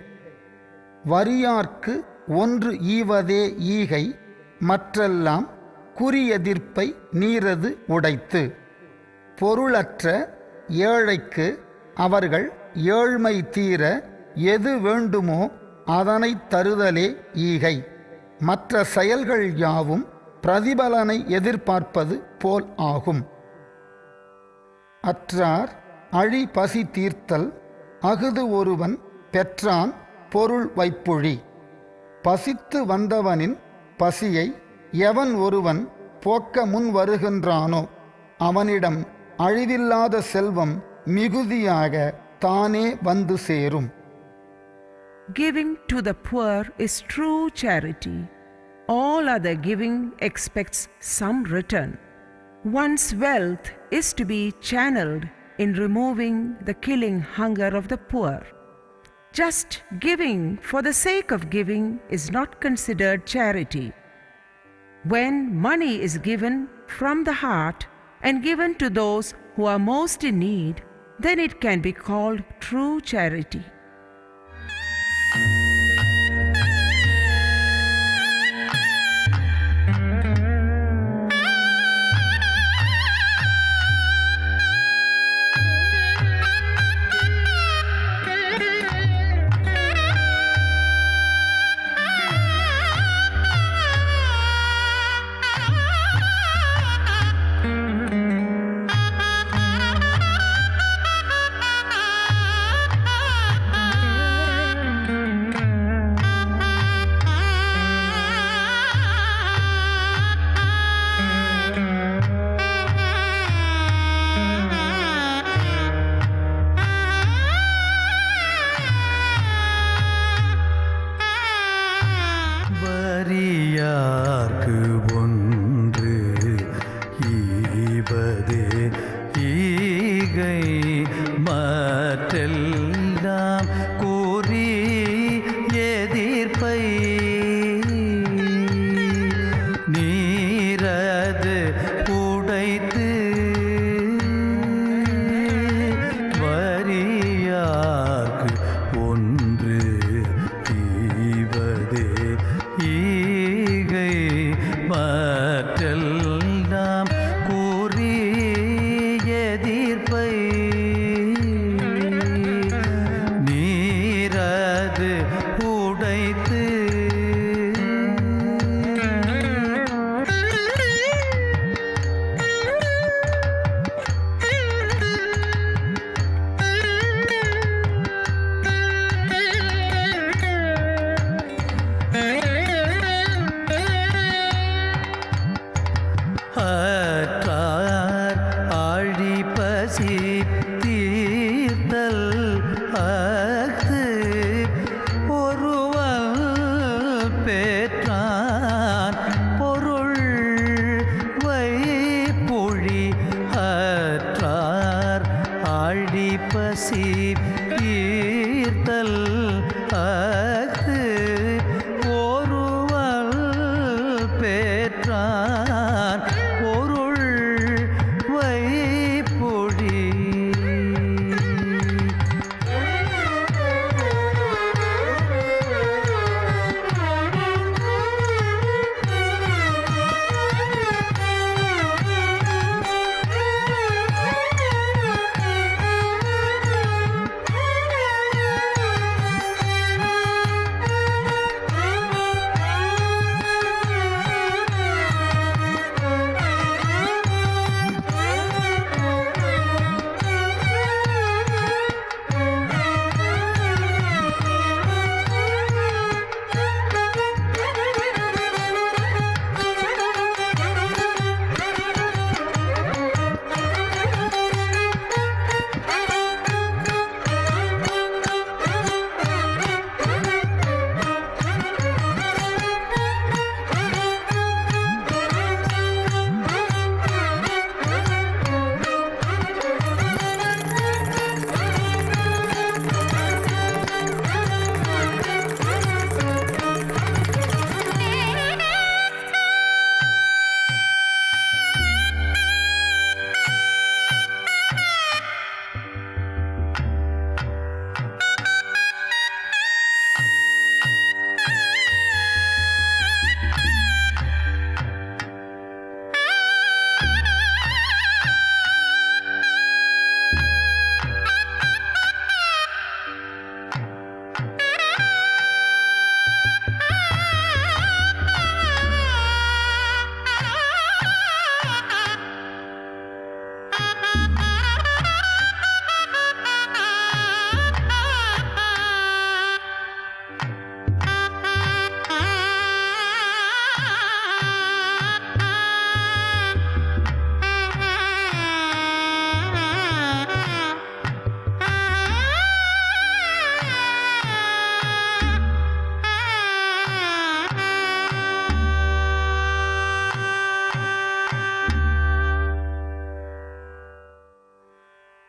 வறியார்க்கு ஒன்று ஈவதே ஈகை, மற்றெல்லாம் குறியெதிர்ப்பை நீரது உடைத்து. பொருளற்ற ஏழைக்கு அவர்கள் ஏழ்மை தீர எது வேண்டுமோ அதனைத் தருதலே ஈகை. மற்ற செயல்கள் யாவும் பிரதிபலனை எதிர்பார்ப்பது போல் ஆகும். அற்றார் அழி பசி தீர்த்தல் அஃது ஒருவன் பெற்றான் பொருள் வைப்புழி. பசித்து வந்தவனின் பசியை எவன் ஒருவன் போக்க முன் வருகின்றானோ அவனிடம் அழிவில்லாத செல்வம் மிகுதியாக தானே வந்து சேரும். Giving to the poor is true charity. All other giving expects some return. One's wealth is to be channeled in removing the killing hunger of the poor. Just giving for the sake of giving is not considered charity. When money is given from the heart and given to those who are most in need, then it can be called true charity. வறியார்க்கு ஒன்று ஈவதே ஈகை, மற்றெல்லாம் கூறி எதிர்ப்பை நீரது உடைத்து. வறியார்க்கு ஒன்று ஈவதே ஈகை, மற்றெல்லாம் கூறி எதிர்ப்பை நீரது உடைத்து. அற்றார் ஆழி பசி தீர்த்தல் அஃது ஒருவன் பெற்றான் பொருள் வைப்புழி. அற்றார் ஆழி பசி தீர்த்தல் அஃது ஒருவன் பெற்றான் பொருள் வைப்புழி.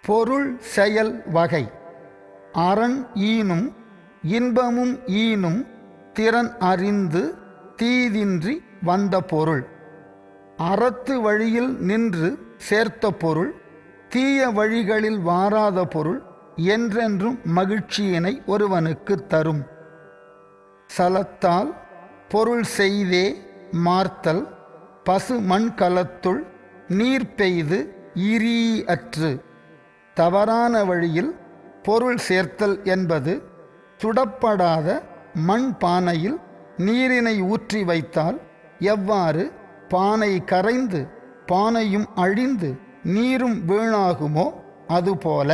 பொருள் செயல் வகை. அரண் ஈனும் இன்பமும் ஈனும் திறன் அறிந்து தீதின்றி வந்த பொருள். அறத்து வழியில் நின்று சேர்த்த பொருள், தீய வழிகளில் வாராத பொருள் என்றென்றும் மகிழ்ச்சியினை ஒருவனுக்கு தரும். சலத்தால் பொருள் செய்தே மார்த்தல் பசு மண்கலத்துள் நீர் பெய்து இரி அற்று. தவறான வழியில் பொருள் சேர்த்தல் என்பது சுடப்படாத மண் பானையில் நீரினை ஊற்றி வைத்தால் எவ்வாறு பானை கரைந்து பானையும் அழிந்து நீரும் வீணாகுமோ அதுபோல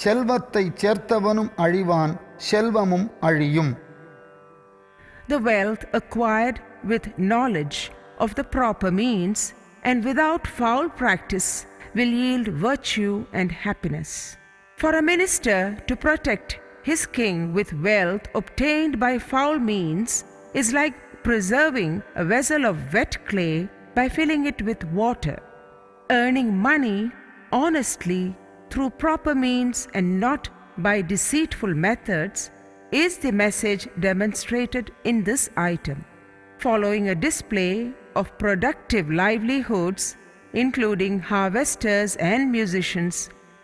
செல்வத்தை சேர்த்தவனும் அழிவான், செல்வமும் அழியும். The wealth acquired with knowledge of the proper means and without foul practice will yield virtue and happiness. For a minister to protect his king with wealth obtained by foul means is like preserving a vessel of wet clay by filling it with water. Earning money honestly through proper means and not by deceitful methods is the message demonstrated in this item. Following a display of productive livelihoods, including harvesters and musicians,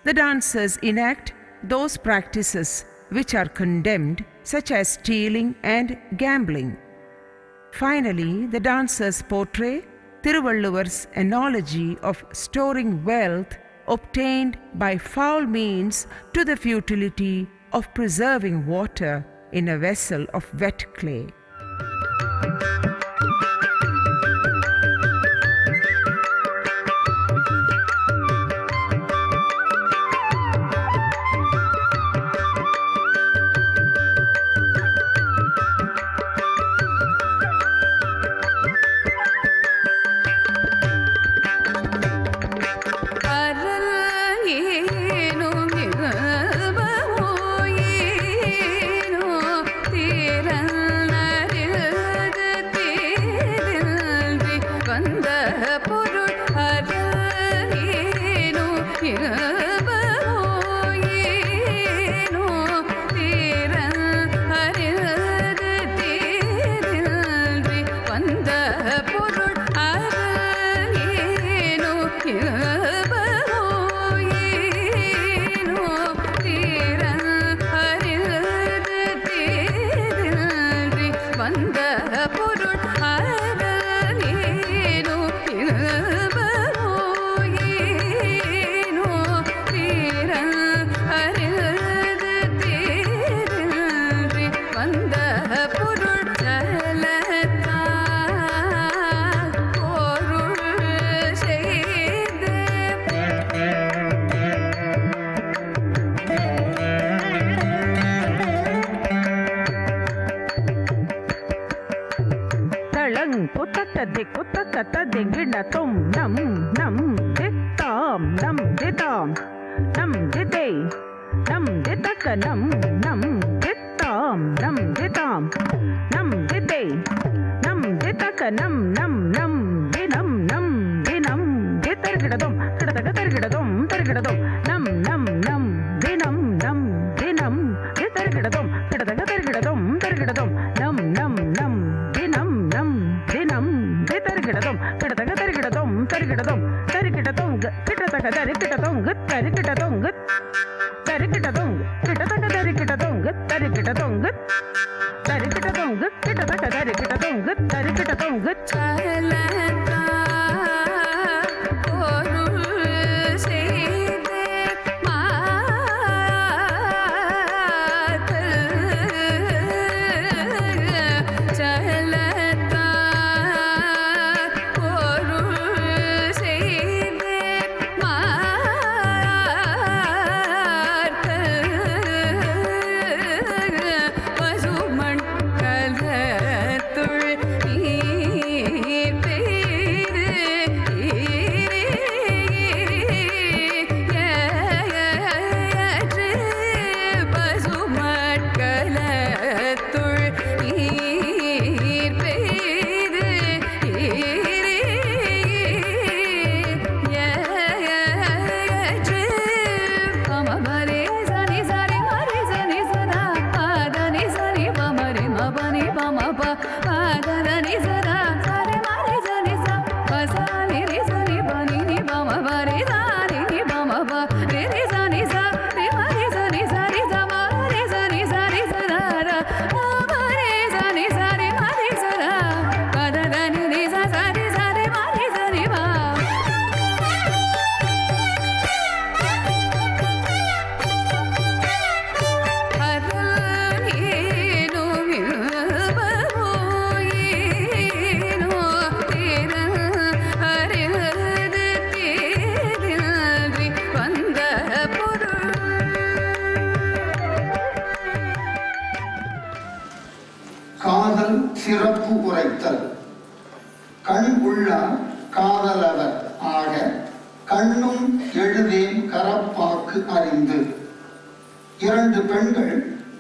the dancers enact those practices which are condemned, such as stealing and gambling. Finally, the dancers portray Thiruvalluvar's analogy of storing wealth obtained by foul means to the futility of preserving water in a vessel of wet clay. கிட்ட தரி கிட்ட தொங்கு தரி கிட்ட தொங்கு சலதா பொருள் செய்தே மாத்தல் சலதா பொருள் செய்தே மாத்தல் பசுமண் கலத்துள் காதல் சிறப்பு உரைத்தல். கண் உள்ளார் காதலவர் ஆக கண்ணும் எழுதேன் கரப்பாக்கு அறிந்து. இரண்டு பெண்கள்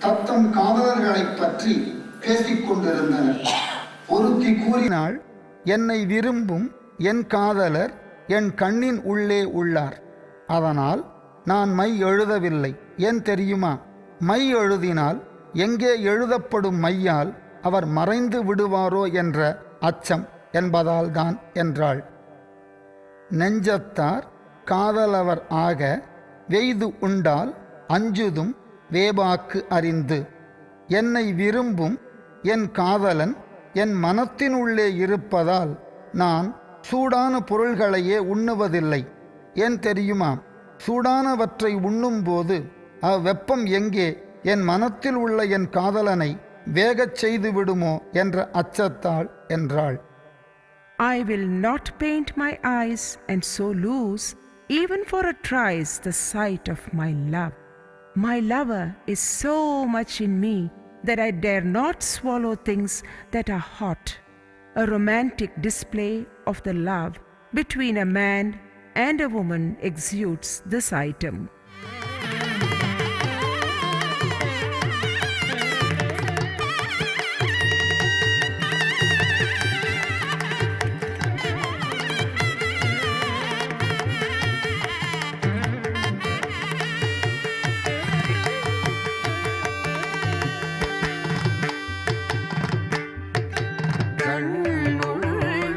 தத்தம் காதலர்களைப் பற்றி பேசிக் கொண்டிருந்தனர். ஒருத்தி கூறினாள், என்னை விரும்பும் என் காதலர் என் கண்ணின் உள்ளே உள்ளார். அதனால் நான் மை எழுதவில்லை. ஏன் தெரியுமா? மை எழுதினால் எங்கே எழுதப்படும் மையால் அவர் மறைந்து விடுவாரோ என்ற அச்சம் என்பதால்தான் என்றாள். நெஞ்சத்தார் காதலவர் ஆக வெய்து உண்டால் அஞ்சுதும் வேபாக்கு அறிந்து. என்னை விரும்பும் என் காதலன் என் மனத்தினுள்ளே இருப்பதால் நான் சூடான பொருள்களையே உண்ணுவதில்லை. ஏன் தெரியுமா? சூடானவற்றை உண்ணும்போது அவ்வெப்பம் எங்கே என் மனத்தில் உள்ள என் காதலனை வேகச் செய்து விடுமோ என்ற அச்சத்தால் என்றாள். I will not paint my eyes and so lose even for a trice the sight of my love. My lover is so much in me that I dare not swallow things that are hot. A romantic display of the love between a man and a woman exudes this item.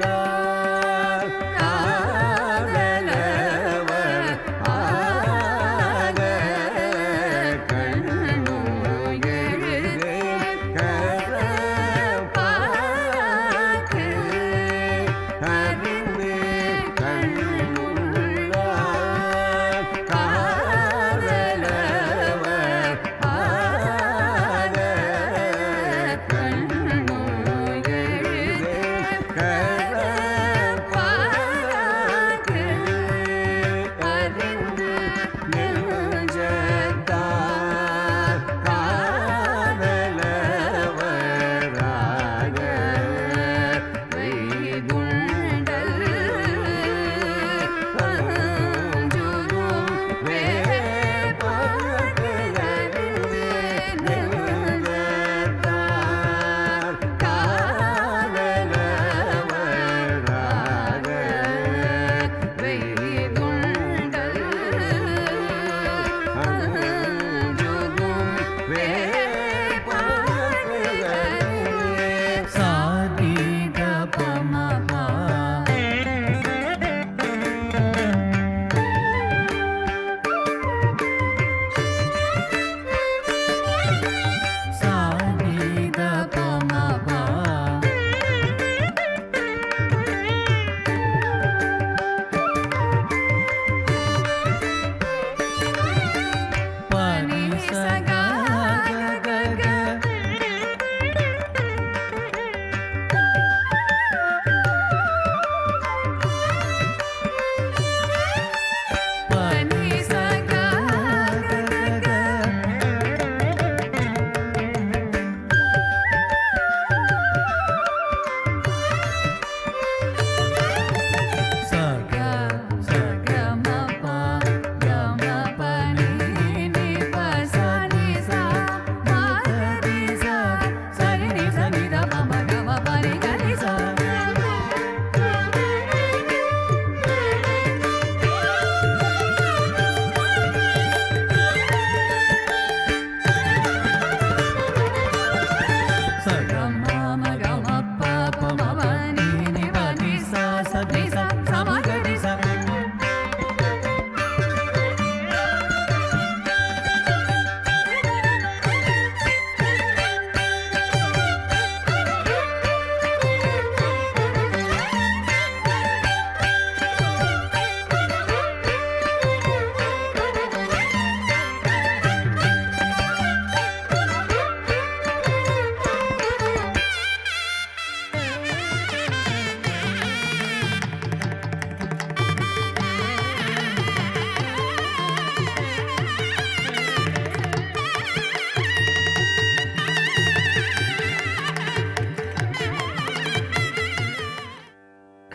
கண்ணுள்ளார் காதலவர்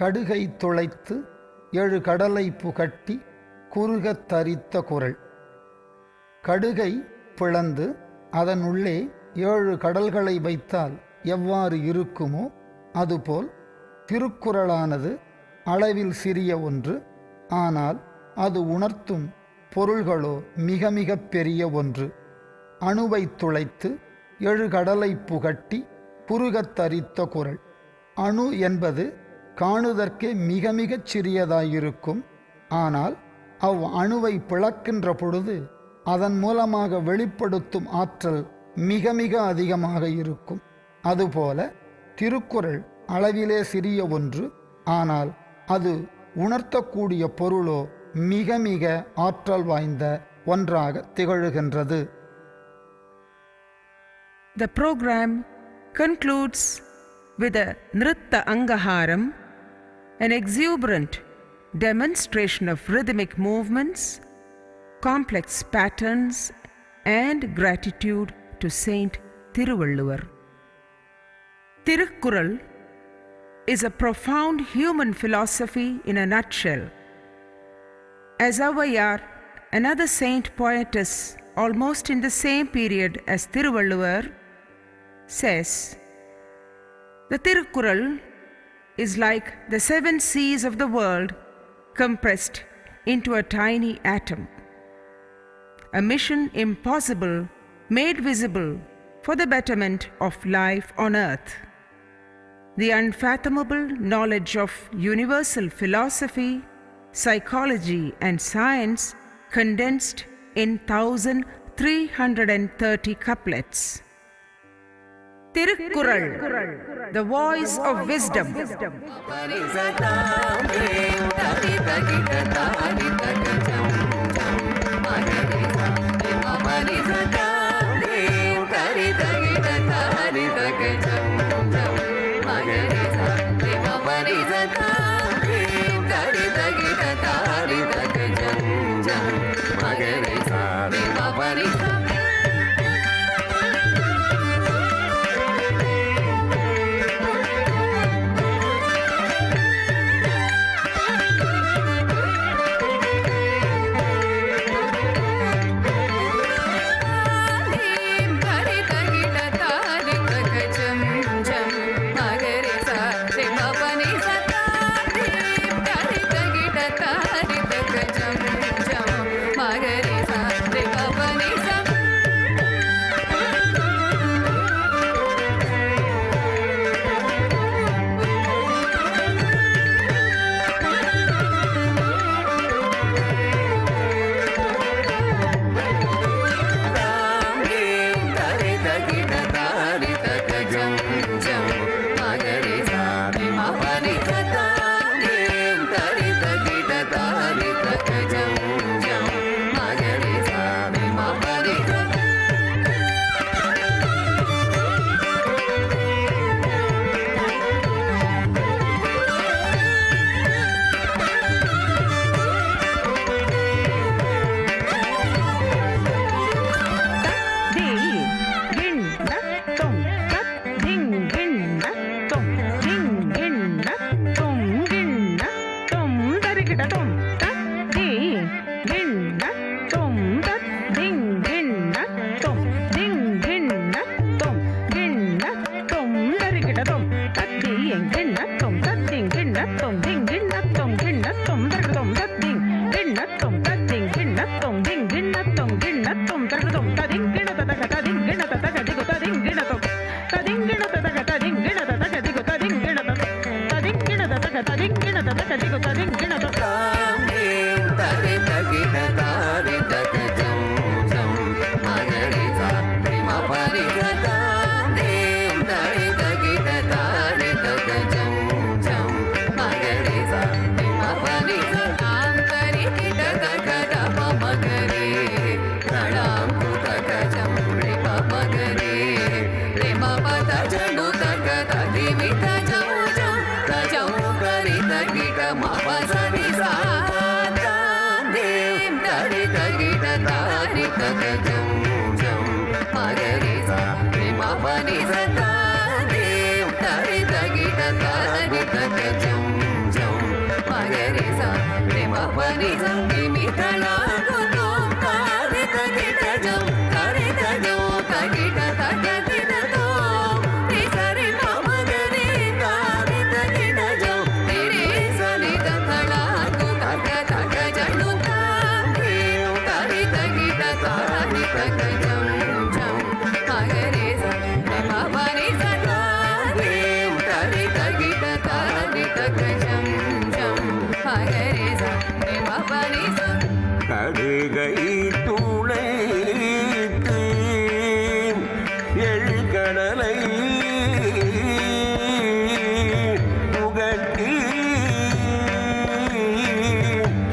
கடுகை துளைத்து 7 கடலை புகட்டி குறுகத் தரித்த குறள். கடுகை பிளந்து அதனுள்ளே 7 கடல்களை வைத்தால் எவ்வாறு இருக்குமோ அதுபோல் திருக்குறளானது அளவில் சிறிய ஒன்று, ஆனால் அது உணர்த்தும் பொருள்களோ மிக மிக பெரிய ஒன்று. அணுவை துளைத்து 7 கடலை புகட்டி குறுகத் தரித்த குறள். அணு என்பது காணுதற்கே மிக மிகச் சிறியதாயிருக்கும். ஆனால் அவ் அணுவை பிளக்கின்ற பொழுது அதன் மூலமாக வெளிப்படுத்தும் ஆற்றல் மிக மிக அதிகமாக இருக்கும். அதுபோல திருக்குறள் அளவிலே சிறிய ஒன்று, ஆனால் அது உணர்த்தக்கூடிய பொருளோ மிக மிக ஆற்றல் வாய்ந்த ஒன்றாக திகழ்கின்றது. The program concludes with a Nritta Angaharam, an exuberant demonstration of rhythmic movements, complex patterns, and gratitude to Saint Thiruvalluvar. Tirukkural is a profound human philosophy in a nutshell. As Avvaiyar, another saint poetess almost in the same period as Thiruvalluvar, says, the Tirukkural is like the 7 seas of the world compressed into a tiny atom. A mission impossible made visible for the betterment of life on earth. The unfathomable knowledge of universal philosophy, psychology and science condensed in 1330 couplets. Tirukkural, the voice of wisdom. Jum கடுகை துளைத்து எழுகடலை புகட்டி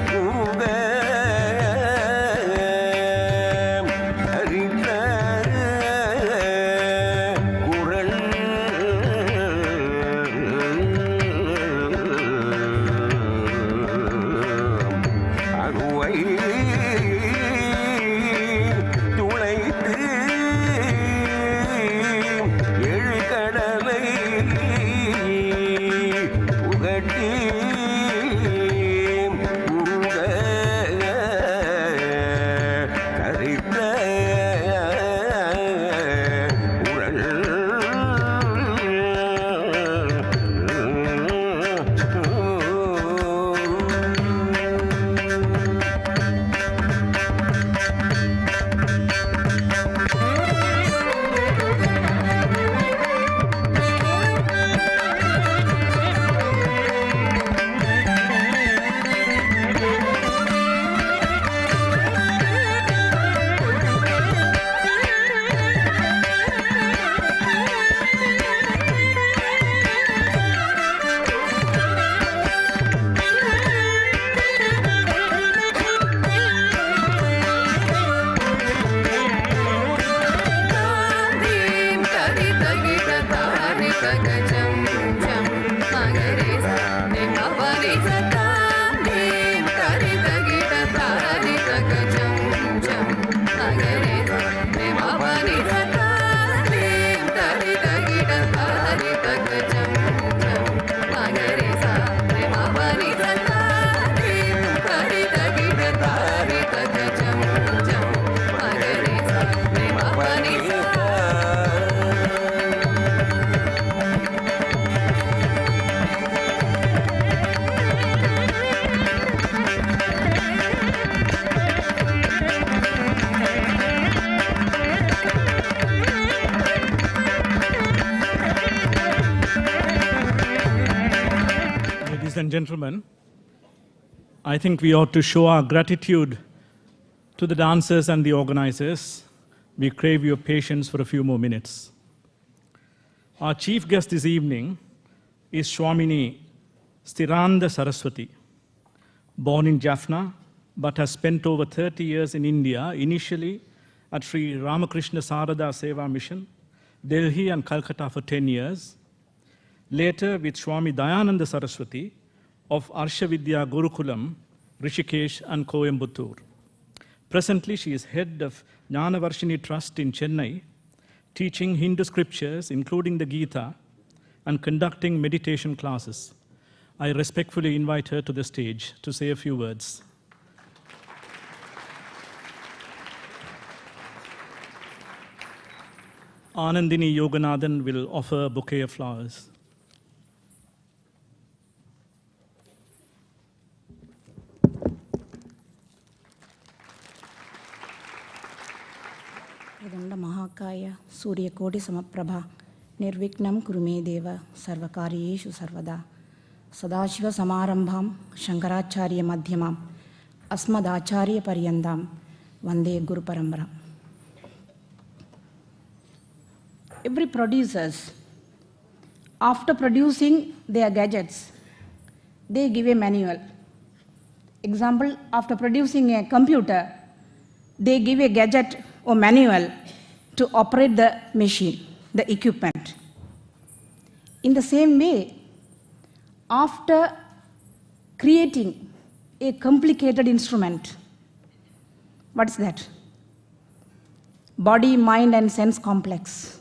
புக அறிந்த குரல் அருவை துளைத்து எழுகடலை புகட்டி புங்க கரித்த உரல் Ladies and gentlemen, I think we ought to show our gratitude to the dancers and the organizers. We crave your patience for a few more minutes. Our chief guest this evening is Swamini Sthiranda Saraswati, born in Jaffna but has spent over 30 years in India, initially at Sri Ramakrishna Sarada Seva Mission, Delhi and Calcutta for 10 years. Later with Swami Dayananda Saraswati of Arshavidya Gurukulam, Rishikesh and Coimbatore. Presently, she is head of Jnanavarshini Trust in Chennai, teaching Hindu scriptures, including the Gita, and conducting meditation classes. I respectfully invite her to the stage to say a few words. Anandini Yoganathan will offer a bouquet of flowers. प्रदंड महाकाय सूर्यकोटि समप्रभा निर्विघ्नं कुरु मे देव सर्वकार्येषु सर्वदा सदाशिव समारंभां शंकराचार्य मध्यमाम् अस्मदाचार्य पर्यन्तां वंदे गुरु परंपरा. Every producers, after producing their gadgets, they give a manual. Example, after producing a computer, they give a gadget or manual to operate the machine, the equipment. In the same way, after creating a complicated instrument, what's that? Body, mind, and sense complex.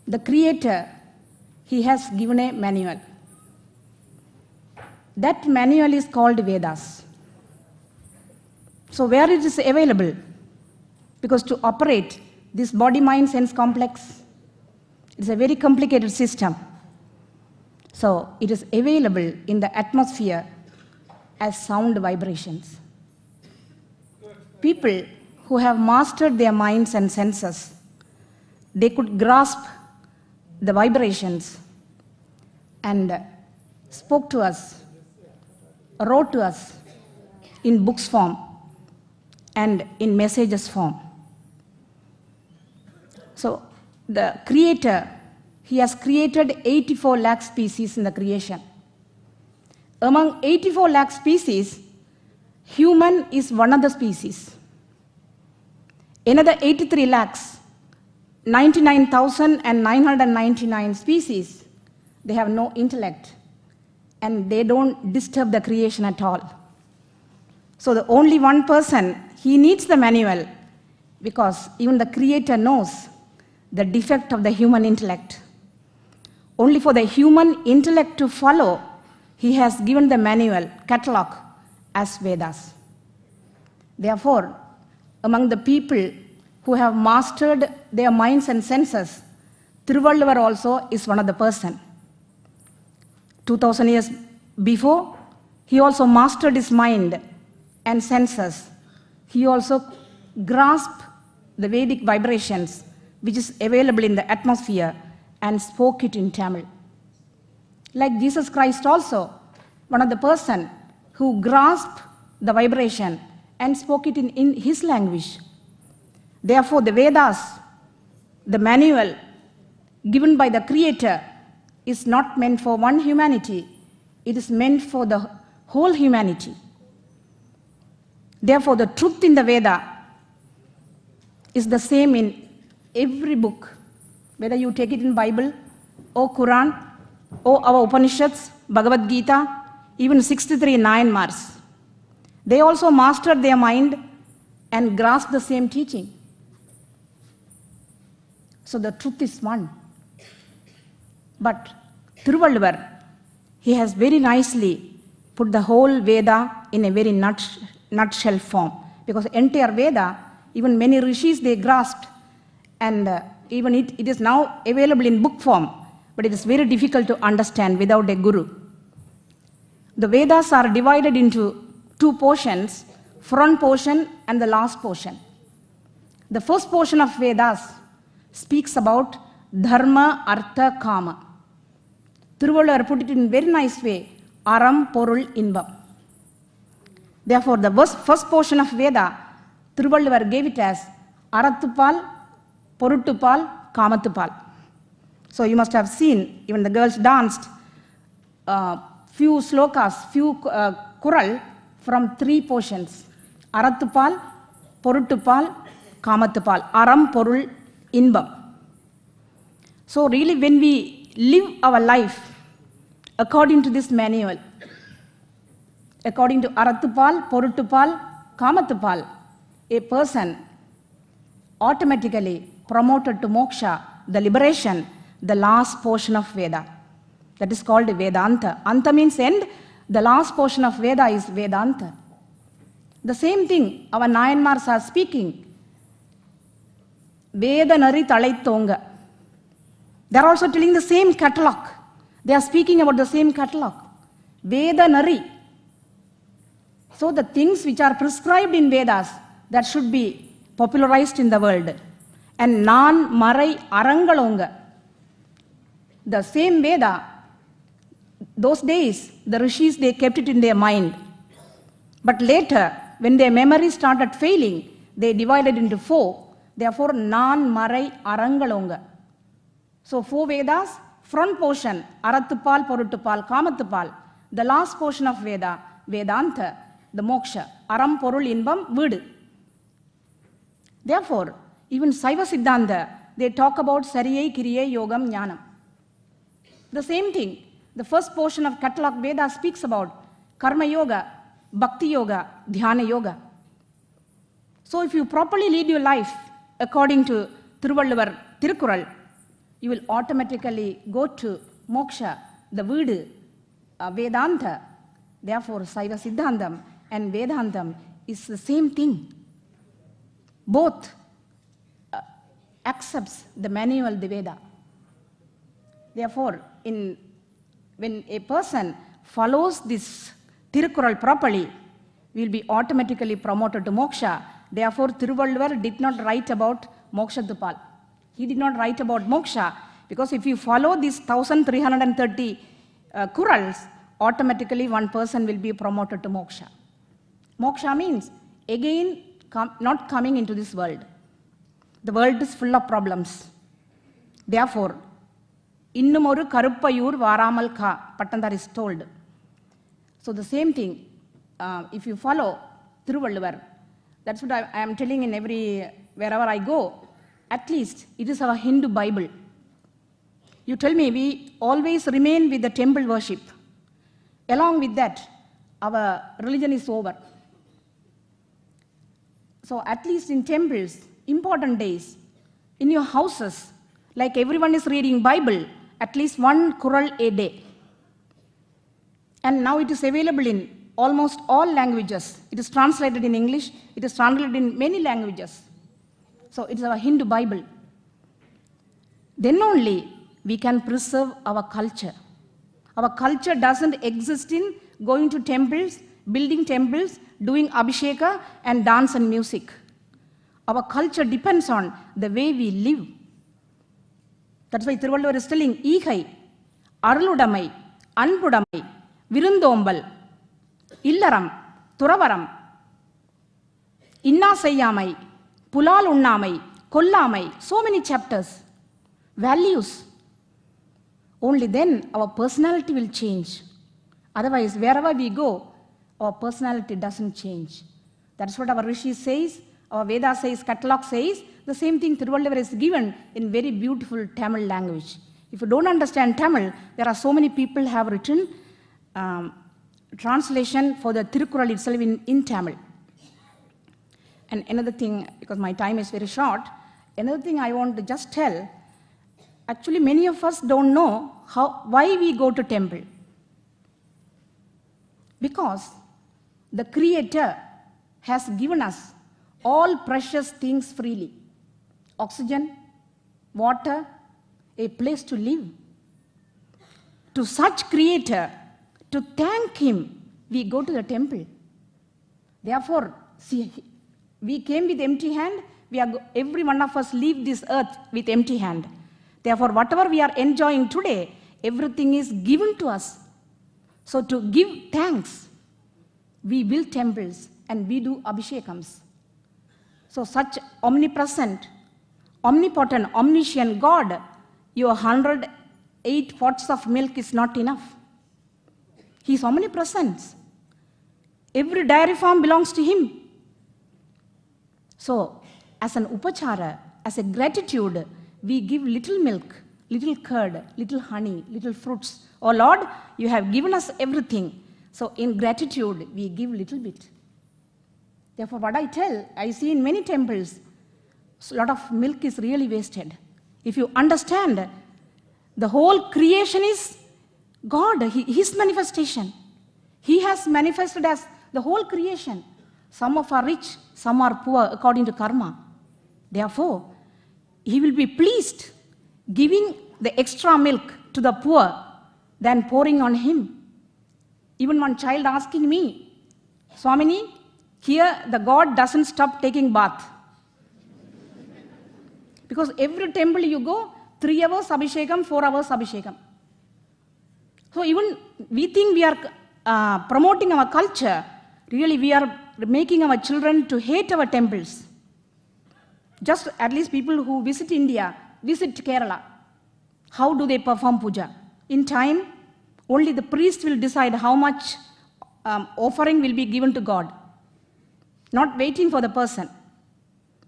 The creator, he has given a manual. That manual is called Vedas. So where it is available? Because to operate this body-mind sense complex, it's a very complicated system. So it is available in the atmosphere as sound vibrations. People who have mastered their minds and senses, they could grasp the vibrations and spoke to us, wrote to us in books form and in messages form. So the Creator, He has created 84 lakh species in the creation. Among 84 lakh species, human is one of the species. Another 83 lakhs, 99,999 species, they have no intellect and they don't disturb the creation at all. So the only one person, he needs the manual because even the Creator knows the defect of the human intellect. Only for the human intellect to follow, he has given the manual, catalog, as Vedas. Therefore, among the people who have mastered their minds and senses, Thiruvalluvar also is one of the person. 2000 years before, he also mastered his mind and senses. He also grasped the Vedic vibrations which is available in the atmosphere and spoke it in Tamil. Like Jesus Christ also, one of the person who grasped the vibration and spoke it in his language. Therefore, the Vedas, the manual given by the Creator, is not meant for one humanity, it is meant for the whole humanity. Therefore, the truth in the Veda is the same in every book, whether you take it in Bible, or Quran, or our Upanishads, Bhagavad Gita, even 63 Nayanmars. They also mastered their mind and grasped the same teaching. So the truth is one. But Thiruvalluvar, he has very nicely put the whole Veda in a very nutshell form. Because entire Veda, even many rishis, they grasped. And even it is now available in book form. But it is very difficult to understand without a guru. The Vedas are divided into two portions, front portion and the last portion. The first portion of Vedas speaks about dharma, artha, kama. Thiruvalluvar put it in a very nice way, aram, porul, inbam. Therefore, the first portion of Veda, Thiruvalluvar gave it as arathupal, poruttupal, kamathupal. So you must have seen, even the girls danced few slokas, few kural from three portions. Arathupal, poruttupal, kamathupal. Aram, porul, inbam. So really when we live our life according to this manual, according to Arathupal, Poruttupal, Kamathupal, a person automatically promoted to moksha, the liberation, the last portion of Veda. That is called Vedanta. Anta means end. The last portion of Veda is Vedanta. The same thing our Nayanmars are speaking. Vedanari Talaitonga. They are also telling the same catalog. They are speaking about the same catalog. Vedanari. So the things which are prescribed in Vedas, that should be popularized in the world. And Nan Marai Arangalonga. The same Veda, those days, the rishis, they kept it in their mind. But later, when their memory started failing, they divided into four. Therefore, Nan Marai Arangalonga. So 4 Vedas, front portion, Arathupal, Poruttupal, Kamathupal. The last portion of Veda, Vedanta, the moksha, Aram, Porul, Inbam, Vidu. Therefore, even Saiva Siddhanta, they talk about Sariye, Kiriye, Yogam, Jnanam. The same thing, the first portion of catalog Veda speaks about Karma Yoga, Bhakti Yoga, Dhyana Yoga. So if you properly lead your life according to Thiruvalluvar Tirukkural, you will automatically go to moksha, the Vidu, Vedanta. Therefore, Saiva Siddhantam and Vedantam is the same thing. Both accepts the manual, the Veda. Therefore, when a person follows this Tirukkural properly, will be automatically promoted to moksha. Therefore, Thiruvalluvar did not write about Mokshadupal. He did not write about moksha, because if you follow these 1330 Kurals, automatically one person will be promoted to moksha. Moksha means, again, not coming into this world. The world is full of problems. Therefore, Innumoru Karuppayur Varamal Ka, Patandar is told. So the same thing, if you follow Thiruvalluvar, that's what I am telling in wherever I go, at least it is our Hindu Bible. You tell me, we always remain with the temple worship. Along with that, our religion is over. So at least in temples, important days, in your houses, like everyone is reading Bible, at least one Kural a day. And now it is available in almost all languages. It is translated in English, it is translated in many languages. So it is our Hindu Bible. Then only we can preserve our culture. Our culture doesn't exist in going to temples, building temples, doing abhisheka and dance and music. Our culture depends on the way we live. That's why Thiruvalluvar is telling, ஈகை, அருளுடைமை, அன்புடைமை, விருந்தோம்பல், இல்லறம், துறவரம், இன்னா செய்யாமை, புலால் உண்ணாமை, கொல்லாமை, so many chapters, values. Only then our personality will change. Otherwise, wherever we go, our personality doesn't change. That's what our Rishi says, our Veda says, catalog says. The same thing Thiruvalluvar is given in very beautiful Tamil language. If you don't understand Tamil, there are so many people have written translation for the Tirukkural itself in Tamil. And another thing, because my time is very short, another thing I want to just tell, actually many of us don't know why we go to temple. Because the Creator has given us all precious things freely. Oxygen, water, a place to live. To such Creator, to thank Him, we go to the temple. Therefore, see, we came with empty hand, every one of us leave this earth with empty hand. Therefore, whatever we are enjoying today, everything is given to us. So to give thanks, we build temples and we do abhishekams. So such omnipresent, omnipotent, omniscient God, your 108 pots of milk is not enough. He is omnipresent. Every dairy farm belongs to Him. So, as an upachara, as a gratitude, we give little milk, little curd, little honey, little fruits. Oh Lord, you have given us everything. So in gratitude, we give little bit. Therefore, what I see in many temples, a lot of milk is really wasted. If you understand, the whole creation is God, His manifestation. He has manifested as the whole creation. Some are rich, some are poor according to karma. Therefore, He will be pleased giving the extra milk to the poor than pouring on him. Even one child asking me, Swamini, here the God doesn't stop taking bath. Because every temple you go, 3 hours abhishekam, 4 hours abhishekam. So even we think we are promoting our culture, really we are making our children to hate our temples. Just at least people who visit India, visit Kerala. How do they perform puja? In time, only the priest will decide how much offering will be given to God, not waiting for the person.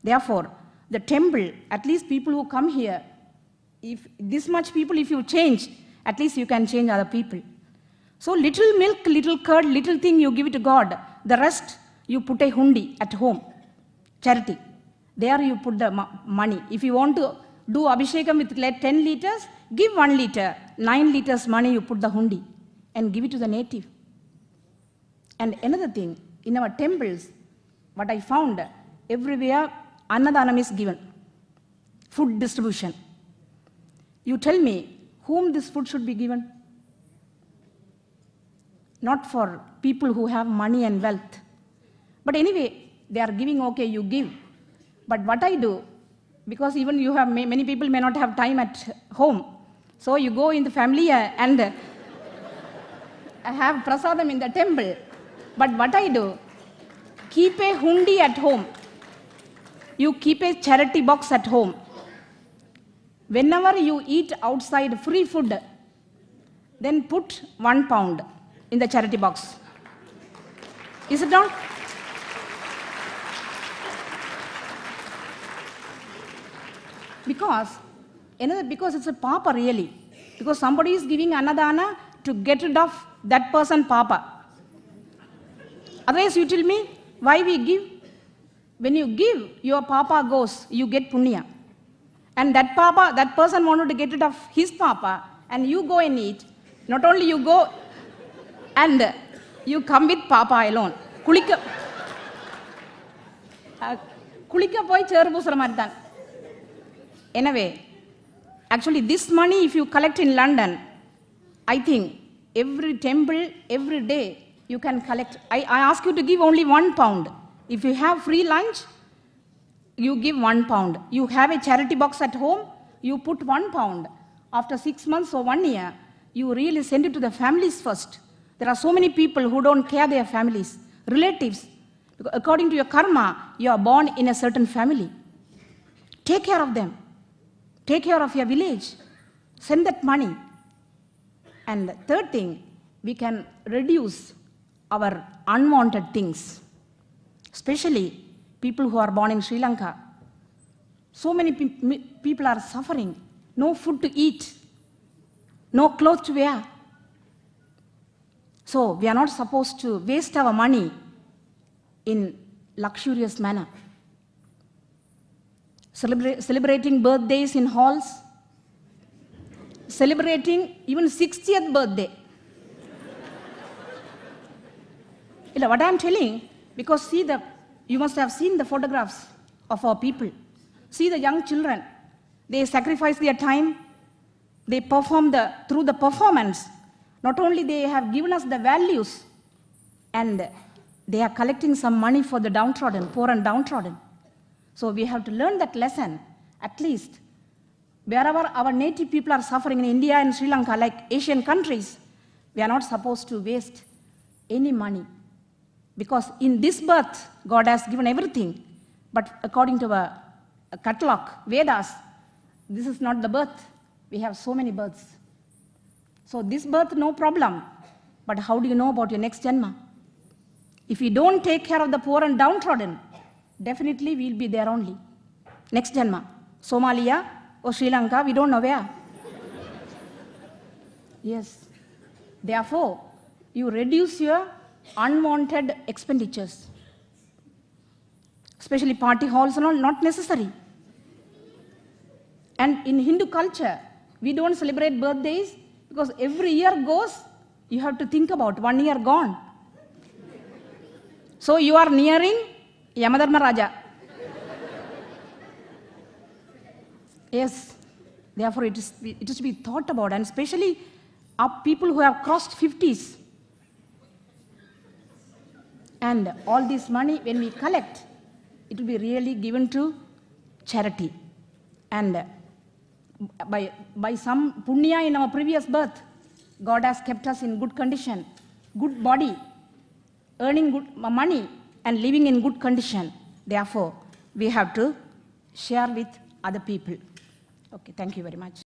Therefore, the temple, at least people who come here, if this much people, if you change, at least you can change other people. So little milk, little curd, little thing you give it to God. The rest, you put a hundi at home, charity. There you put the money. If you want to do abhishekam with 10 liters, give 1 liter. 9 liters money you put the hundi and give it to the native. And another thing, in our temples, what I found, everywhere Annadanam is given, food distribution. You tell me, whom this food should be given? Not for people who have money and wealth. But anyway, they are giving, okay, you give. But what I do, because even you have, many people may not have time at home, so you go in the family and have prasadam in the temple. But what I do, keep a hundi at home. You keep a charity box at home. Whenever you eat outside free food, then put 1 pound in the charity box. Is it not? Because it's a papa really. Because somebody is giving annadana to get rid of that person papa. Otherwise you tell me, why we give? When you give, your papa goes, you get punya. And that person wanted to get rid of his papa, and you go and eat. Not only you go, and you come with papa alone. Kulika poi chair pusra maathan. Anyway, actually this money if you collect in London, I think every temple, every day you can collect. I ask you to give only 1 pound. If you have free lunch, you give 1 pound. You have a charity box at home, you put 1 pound. After 6 months or 1 year, you really send it to the families first. There are so many people who don't care their families, relatives. According to your karma, you are born in a certain family. Take care of them. Take care of your village. Send that money. And the third thing, we can reduce our unwanted things. Especially people who are born in Sri Lanka. So many people are suffering. No food to eat. No clothes to wear. So we are not supposed to waste our money in luxurious manner. Celebrating birthdays in halls. Celebrating even 60th birthday. What I am telling, because you must have seen the photographs of our people. See the young children. They sacrifice their time. They perform through the performance. Not only they have given us the values, and they are collecting some money for the downtrodden, poor and downtrodden. So we have to learn that lesson, at least. Wherever our native people are suffering in India and Sri Lanka, like Asian countries, we are not supposed to waste any money. Because in this birth, God has given everything. But according to a catalog, Vedas, this is not the birth. We have so many births. So this birth, no problem. But how do you know about your next Janma? If you don't take care of the poor and downtrodden, definitely we'll be there only. Next Janma. Somalia or Sri Lanka, we don't know where. Yes. Therefore, you reduce your unwanted expenditures. Especially party halls and all, not necessary. And in Hindu culture, we don't celebrate birthdays because every year goes, you have to think about 1 year gone. So you are nearing Yamadharma Raja. Yes. Therefore, it is to be thought about, and especially people who have crossed 50s. And all this money, when we collect, it will be really given to charity. And by some punya in our previous birth, God has kept us in good condition, good body, earning good money, and living in good condition. Therefore, we have to share with other people. Okay, thank you very much.